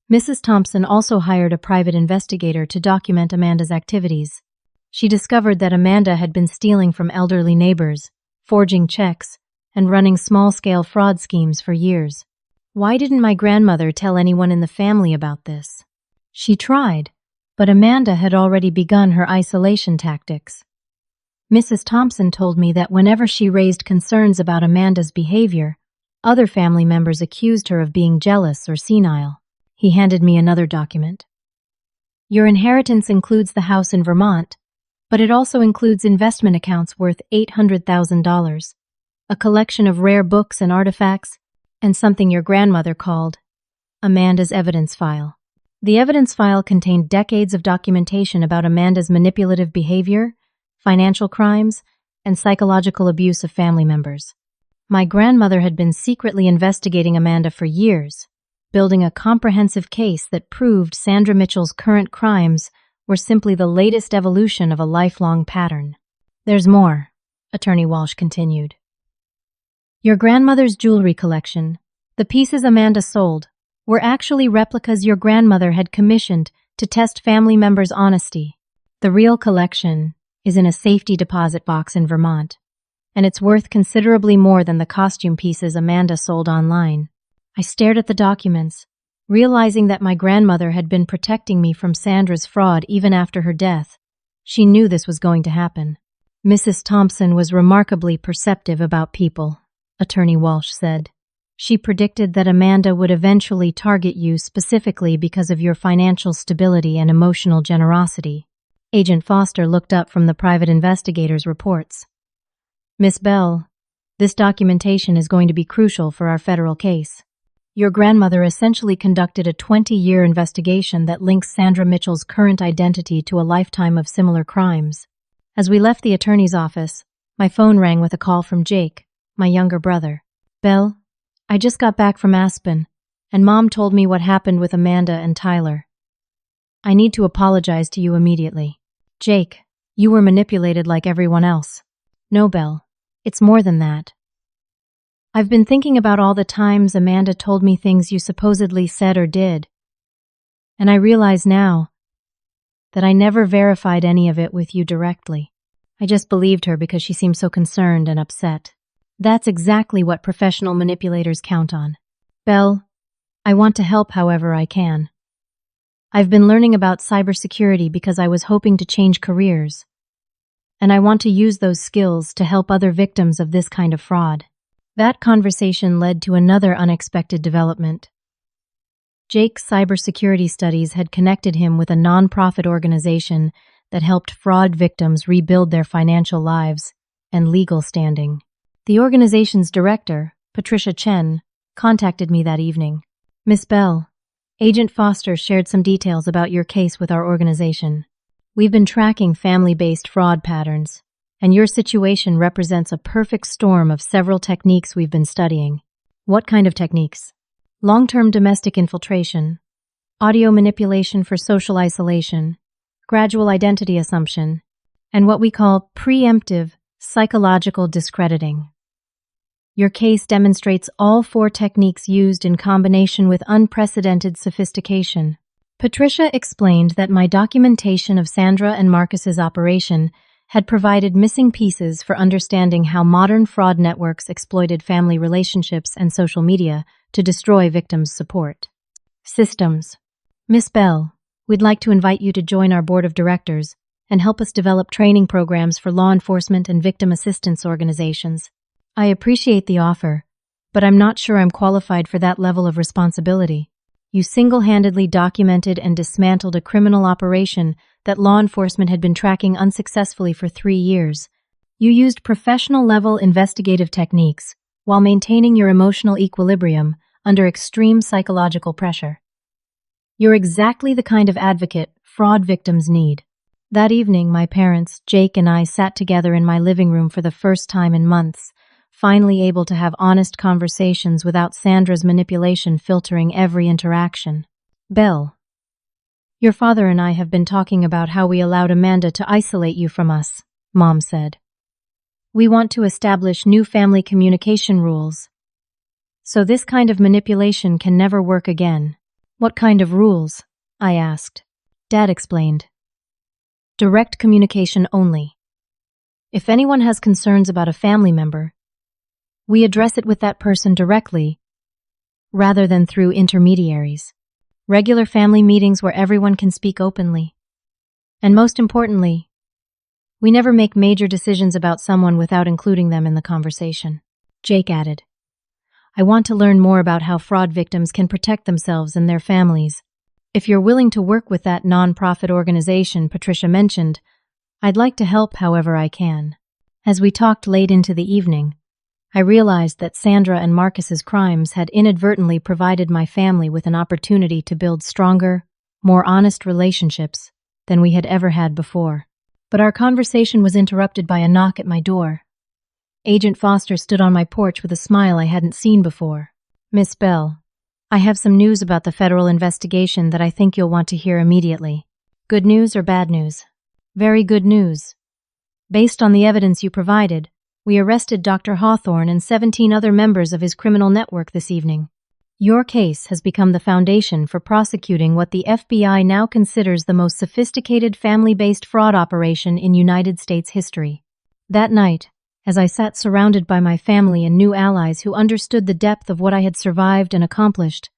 Mrs. Thompson also hired a private investigator to document Amanda's activities. She discovered that Amanda had been stealing from elderly neighbors, forging checks, and running small-scale fraud schemes for years. Why didn't my grandmother tell anyone in the family about this? She tried, but Amanda had already begun her isolation tactics. Mrs. Thompson told me that whenever she raised concerns about Amanda's behavior, other family members accused her of being jealous or senile. He handed me another document. Your inheritance includes the house in Vermont, but it also includes investment accounts worth $800,000, a collection of rare books and artifacts, and something your grandmother called Amanda's evidence file. The evidence file contained decades of documentation about Amanda's manipulative behavior, financial crimes, and psychological abuse of family members. My grandmother had been secretly investigating Amanda for years, building a comprehensive case that proved Sandra Mitchell's current crimes were simply the latest evolution of a lifelong pattern. There's more, Attorney Walsh continued. Your grandmother's jewelry collection, the pieces Amanda sold, were actually replicas your grandmother had commissioned to test family members' honesty. The real collection is in a safety deposit box in Vermont, and it's worth considerably more than the costume pieces Amanda sold online. I stared at the documents, realizing that my grandmother had been protecting me from Sandra's fraud even after her death. She knew this was going to happen. Mrs. Thompson was remarkably perceptive about people, Attorney Walsh said. She predicted that Amanda would eventually target you specifically because of your financial stability and emotional generosity. Agent Foster looked up from the private investigator's reports. Miss Bell, this documentation is going to be crucial for our federal case. Your grandmother essentially conducted a 20-year investigation that links Sandra Mitchell's current identity to a lifetime of similar crimes. As we left the attorney's office, my phone rang with a call from Jake, my younger brother. Belle, I just got back from Aspen, and Mom told me what happened with Amanda and Tyler. I need to apologize to you immediately. Jake, you were manipulated like everyone else. No, Belle, it's more than that. I've been thinking about all the times Amanda told me things you supposedly said or did, and I realize now that I never verified any of it with you directly. I just believed her because she seemed so concerned and upset. That's exactly what professional manipulators count on. Belle, I want to help however I can. I've been learning about cybersecurity because I was hoping to change careers, and I want to use those skills to help other victims of this kind of fraud. That conversation led to another unexpected development. Jake's cybersecurity studies had connected him with a nonprofit organization that helped fraud victims rebuild their financial lives and legal standing. The organization's director, Patricia Chen, contacted me that evening. Miss Bell, Agent Foster shared some details about your case with our organization. We've been tracking family-based fraud patterns, and your situation represents a perfect storm of several techniques we've been studying. What kind of techniques? Long-term domestic infiltration, audio manipulation for social isolation, gradual identity assumption, and what we call preemptive psychological discrediting. Your case demonstrates all 4 techniques used in combination with unprecedented sophistication. Patricia explained that my documentation of Sandra and Marcus's operation had provided missing pieces for understanding how modern fraud networks exploited family relationships and social media to destroy victims' support systems. Miss Bell, we'd like to invite you to join our board of directors and help us develop training programs for law enforcement and victim assistance organizations. I appreciate the offer, but I'm not sure I'm qualified for that level of responsibility. You single-handedly documented and dismantled a criminal operation that law enforcement had been tracking unsuccessfully for 3 years. You used professional-level investigative techniques while maintaining your emotional equilibrium under extreme psychological pressure. You're exactly the kind of advocate fraud victims need. That evening, my parents, Jake and I, sat together in my living room for the first time in months, finally able to have honest conversations without Sandra's manipulation filtering every interaction. Belle, your father and I have been talking about how we allowed Amanda to isolate you from us, Mom said. We want to establish new family communication rules, so this kind of manipulation can never work again. What kind of rules? I asked. Dad explained. Direct communication only. If anyone has concerns about a family member, we address it with that person directly, rather than through intermediaries. Regular family meetings where everyone can speak openly. And most importantly, we never make major decisions about someone without including them in the conversation. Jake added, I want to learn more about how fraud victims can protect themselves and their families. If you're willing to work with that nonprofit organization Patricia mentioned, I'd like to help however I can. As we talked late into the evening, I realized that Sandra and Marcus's crimes had inadvertently provided my family with an opportunity to build stronger, more honest relationships than we had ever had before. But our conversation was interrupted by a knock at my door. Agent Foster stood on my porch with a smile I hadn't seen before. Miss Bell, I have some news about the federal investigation that I think you'll want to hear immediately. Good news or bad news? Very good news. Based on the evidence you provided, we arrested Dr. Hawthorne and 17 other members of his criminal network this evening. Your case has become the foundation for prosecuting what the FBI now considers the most sophisticated family-based fraud operation in United States history. That night, as I sat surrounded by my family and new allies who understood the depth of what I had survived and accomplished,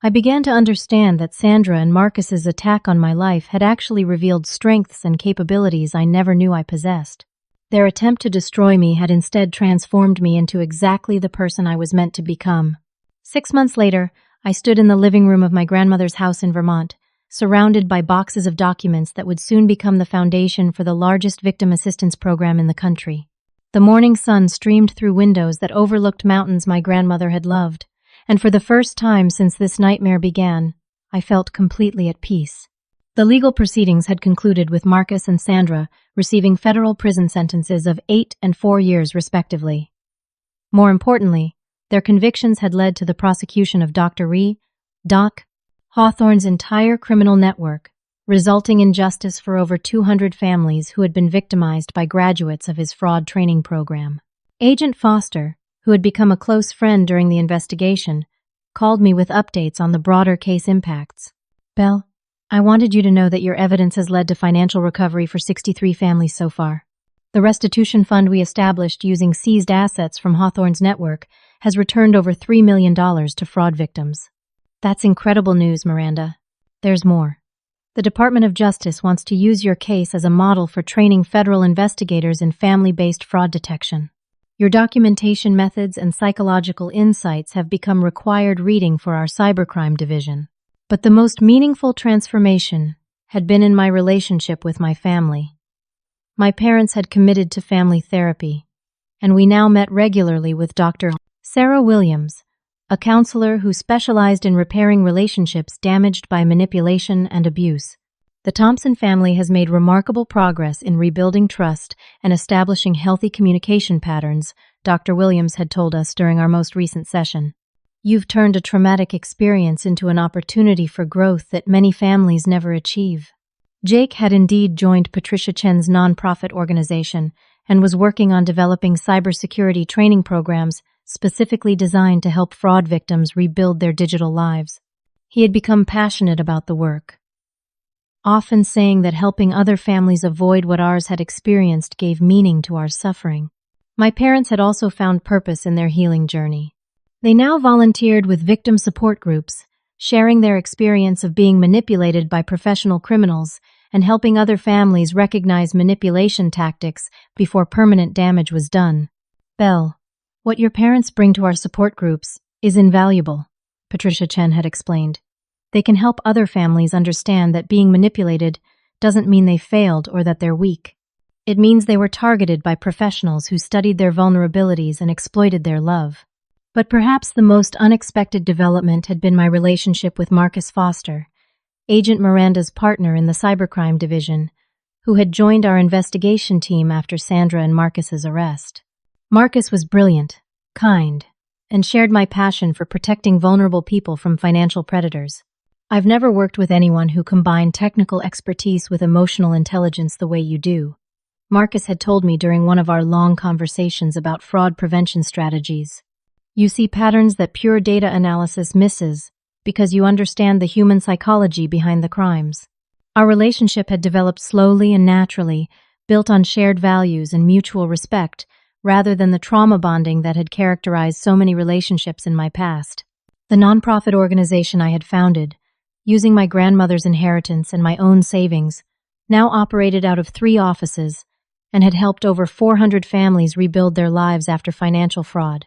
I began to understand that Sandra and Marcus's attack on my life had actually revealed strengths and capabilities I never knew I possessed. Their attempt to destroy me had instead transformed me into exactly the person I was meant to become. 6 months later, I stood in the living room of my grandmother's house in Vermont, surrounded by boxes of documents that would soon become the foundation for the largest victim assistance program in the country. The morning sun streamed through windows that overlooked mountains my grandmother had loved, and for the first time since this nightmare began, I felt completely at peace. The legal proceedings had concluded with Marcus and Sandra receiving federal prison sentences of 8 and 4 years respectively. More importantly, their convictions had led to the prosecution of Dr. Doc Hawthorne's entire criminal network, resulting in justice for over 200 families who had been victimized by graduates of his fraud training program. Agent Foster, who had become a close friend during the investigation, called me with updates on the broader case impacts. Belle, I wanted you to know that your evidence has led to financial recovery for 63 families so far. The restitution fund we established using seized assets from Hawthorne's network has returned over $3 million to fraud victims. That's incredible news, Miranda. There's more. The Department of Justice wants to use your case as a model for training federal investigators in family-based fraud detection. Your documentation methods and psychological insights have become required reading for our cybercrime division. But the most meaningful transformation had been in my relationship with my family. My parents had committed to family therapy, and we now met regularly with Dr. Sarah Williams, a counselor who specialized in repairing relationships damaged by manipulation and abuse. The Thompson family has made remarkable progress in rebuilding trust and establishing healthy communication patterns, Dr. Williams had told us during our most recent session. You've turned a traumatic experience into an opportunity for growth that many families never achieve. Jake had indeed joined Patricia Chen's nonprofit organization and was working on developing cybersecurity training programs specifically designed to help fraud victims rebuild their digital lives. He had become passionate about the work, often saying that helping other families avoid what ours had experienced gave meaning to our suffering. My parents had also found purpose in their healing journey. They now volunteered with victim support groups, sharing their experience of being manipulated by professional criminals and helping other families recognize manipulation tactics before permanent damage was done. Belle, what your parents bring to our support groups is invaluable, Patricia Chen had explained. They can help other families understand that being manipulated doesn't mean they failed or that they're weak. It means they were targeted by professionals who studied their vulnerabilities and exploited their love. But perhaps the most unexpected development had been my relationship with Marcus Foster, Agent Miranda's partner in the cybercrime division, who had joined our investigation team after Sandra and Marcus's arrest. Marcus was brilliant, kind, and shared my passion for protecting vulnerable people from financial predators. I've never worked with anyone who combined technical expertise with emotional intelligence the way you do, Marcus had told me during one of our long conversations about fraud prevention strategies. You see patterns that pure data analysis misses because you understand the human psychology behind the crimes. Our relationship had developed slowly and naturally, built on shared values and mutual respect, rather than the trauma bonding that had characterized so many relationships in my past. The nonprofit organization I had founded, using my grandmother's inheritance and my own savings, now operated out of 3 offices and had helped over 400 families rebuild their lives after financial fraud.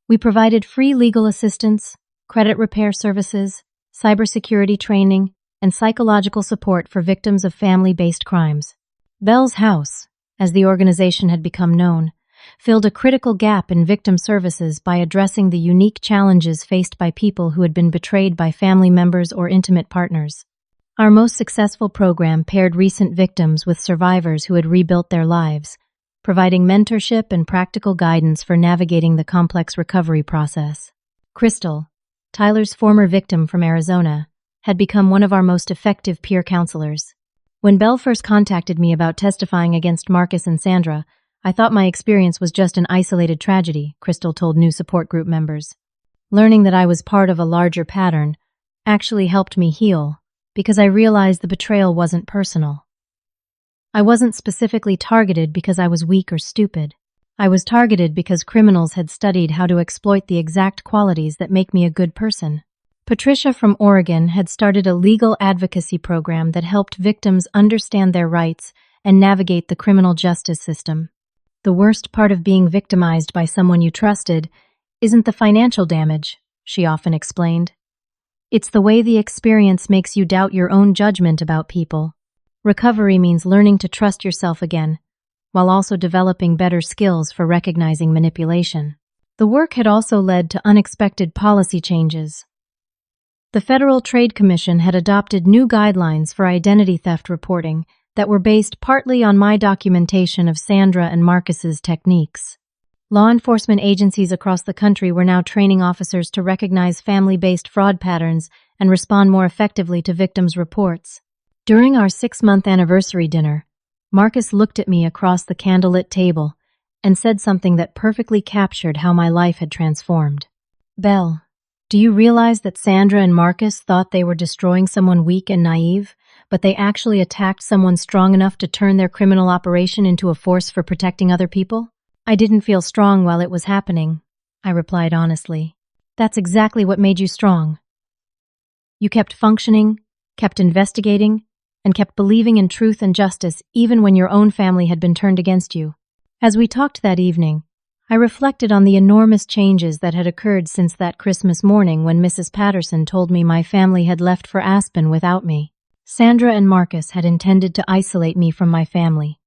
We provided free legal assistance, credit repair services, cybersecurity training, and psychological support for victims of family-based crimes. Belle's House, as the organization had become known, filled a critical gap in victim services by addressing the unique challenges faced by people who had been betrayed by family members or intimate partners. Our most successful program paired recent victims with survivors who had rebuilt their lives, providing mentorship and practical guidance for navigating the complex recovery process. Crystal, Tyler's former victim from Arizona, had become one of our most effective peer counselors. When Belle first contacted me about testifying against Marcus and Sandra, I thought my experience was just an isolated tragedy, Crystal told new support group members. Learning that I was part of a larger pattern actually helped me heal, because I realized the betrayal wasn't personal. I wasn't specifically targeted because I was weak or stupid. I was targeted because criminals had studied how to exploit the exact qualities that make me a good person. Patricia from Oregon had started a legal advocacy program that helped victims understand their rights and navigate the criminal justice system. The worst part of being victimized by someone you trusted isn't the financial damage, she often explained. It's the way the experience makes you doubt your own judgment about people. Recovery means learning to trust yourself again, while also developing better skills for recognizing manipulation. The work had also led to unexpected policy changes. The Federal Trade Commission had adopted new guidelines for identity theft reporting that were based partly on my documentation of Sandra and Marcus's techniques. Law enforcement agencies across the country were now training officers to recognize family-based fraud patterns and respond more effectively to victims' reports. During our 6-month anniversary dinner, Marcus looked at me across the candlelit table and said something that perfectly captured how my life had transformed. Belle, do you realize that Sandra and Marcus thought they were destroying someone weak and naive, but they actually attacked someone strong enough to turn their criminal operation into a force for protecting other people? I didn't feel strong while it was happening, I replied honestly. That's exactly what made you strong. You kept functioning, kept investigating, and kept believing in truth and justice even when your own family had been turned against you. As we talked that evening, I reflected on the enormous changes that had occurred since that Christmas morning when Mrs. Patterson told me my family had left for Aspen without me. Sandra and Marcus had intended to isolate me from my family,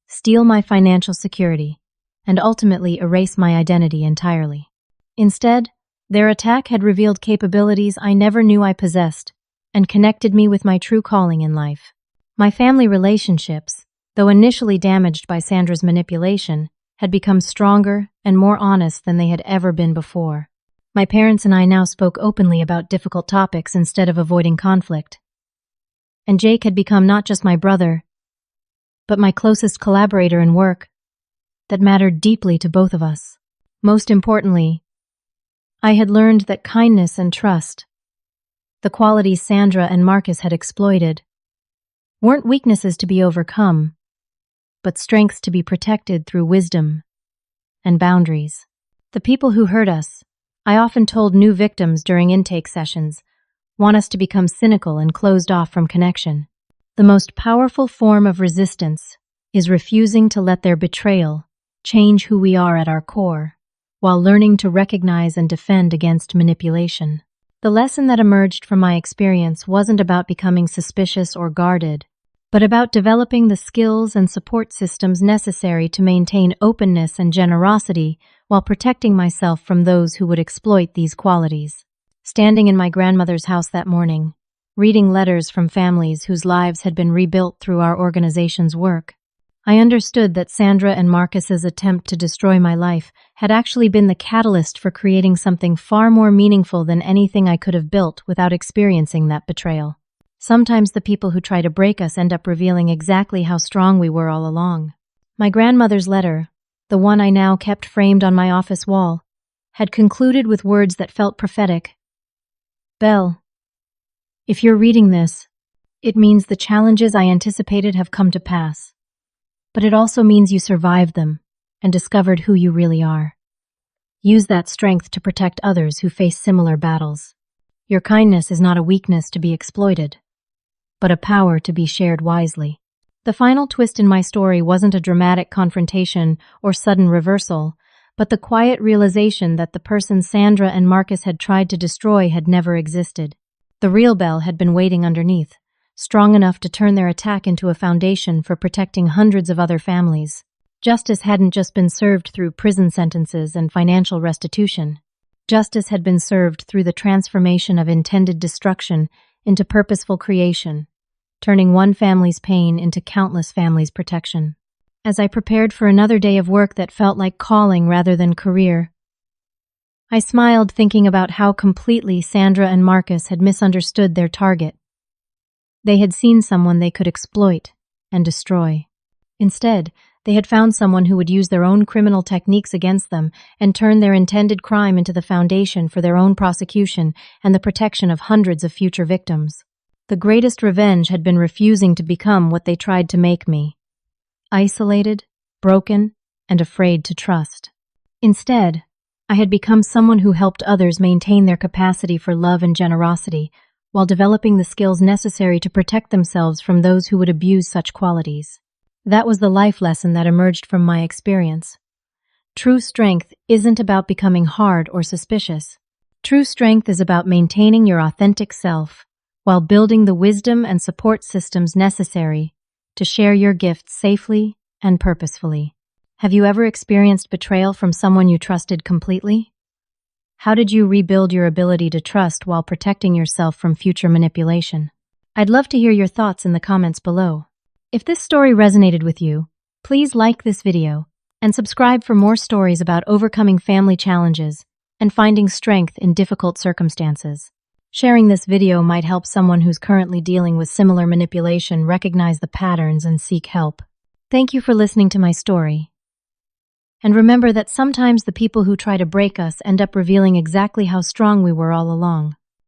steal my financial security, and ultimately erase my identity entirely. Instead, Their attack had revealed capabilities I never knew I possessed and connected me with my true calling in life. My family relationships, though initially damaged by Sandra's manipulation, had become stronger and more honest than they had ever been before. My parents and I now spoke openly about difficult topics instead of avoiding conflict. And Jake had become not just my brother, but my closest collaborator in work that mattered deeply to both of us. Most importantly, I had learned that kindness and trust, the qualities Sandra and Marcus had exploited, weren't weaknesses to be overcome, but strengths to be protected through wisdom and boundaries. The people who hurt us, I often told new victims during intake sessions, want us to become cynical and closed off from connection. The most powerful form of resistance is refusing to let their betrayal change who we are at our core, while learning to recognize and defend against manipulation. The lesson that emerged from my experience wasn't about becoming suspicious or guarded, but about developing the skills and support systems necessary to maintain openness and generosity while protecting myself from those who would exploit these qualities. Standing in my grandmother's house that morning, reading letters from families whose lives had been rebuilt through our organization's work, I understood that Sandra and Marcus's attempt to destroy my life had actually been the catalyst for creating something far more meaningful than anything I could have built without experiencing that betrayal. Sometimes the people who try to break us end up revealing exactly how strong we were all along. My grandmother's letter, the one I now kept framed on my office wall, had concluded with words that felt prophetic. Belle, if you're reading this, it means the challenges I anticipated have come to pass. But it also means you survived them and discovered who you really are. Use that strength to protect others who face similar battles. Your kindness is not a weakness to be exploited, but a power to be shared wisely. The final twist in my story wasn't a dramatic confrontation or sudden reversal, but the quiet realization that the person Sandra and Marcus had tried to destroy had never existed. The real Belle had been waiting underneath, strong enough to turn their attack into a foundation for protecting hundreds of other families. Justice hadn't just been served through prison sentences and financial restitution. Justice had been served through the transformation of intended destruction into purposeful creation, turning one family's pain into countless families' protection. As I prepared for another day of work that felt like calling rather than career, I smiled thinking about how completely Sandra and Marcus had misunderstood their target. They had seen someone they could exploit and destroy. Instead, they had found someone who would use their own criminal techniques against them and turn their intended crime into the foundation for their own prosecution and the protection of hundreds of future victims. The greatest revenge had been refusing to become what they tried to make me: isolated, broken, and afraid to trust. Instead, I had become someone who helped others maintain their capacity for love and generosity, while developing the skills necessary to protect themselves from those who would abuse such qualities. That was the life lesson that emerged from my experience. True strength isn't about becoming hard or suspicious. True strength is about maintaining your authentic self, while building the wisdom and support systems necessary to share your gifts safely and purposefully. Have you ever experienced betrayal from someone you trusted completely? How did you rebuild your ability to trust while protecting yourself from future manipulation? I'd love to hear your thoughts in the comments below. If this story resonated with you, please like this video and subscribe for more stories about overcoming family challenges and finding strength in difficult circumstances. Sharing this video might help someone who's currently dealing with similar manipulation recognize the patterns and seek help. Thank you for listening to my story. And remember that sometimes the people who try to break us end up revealing exactly how strong we were all along.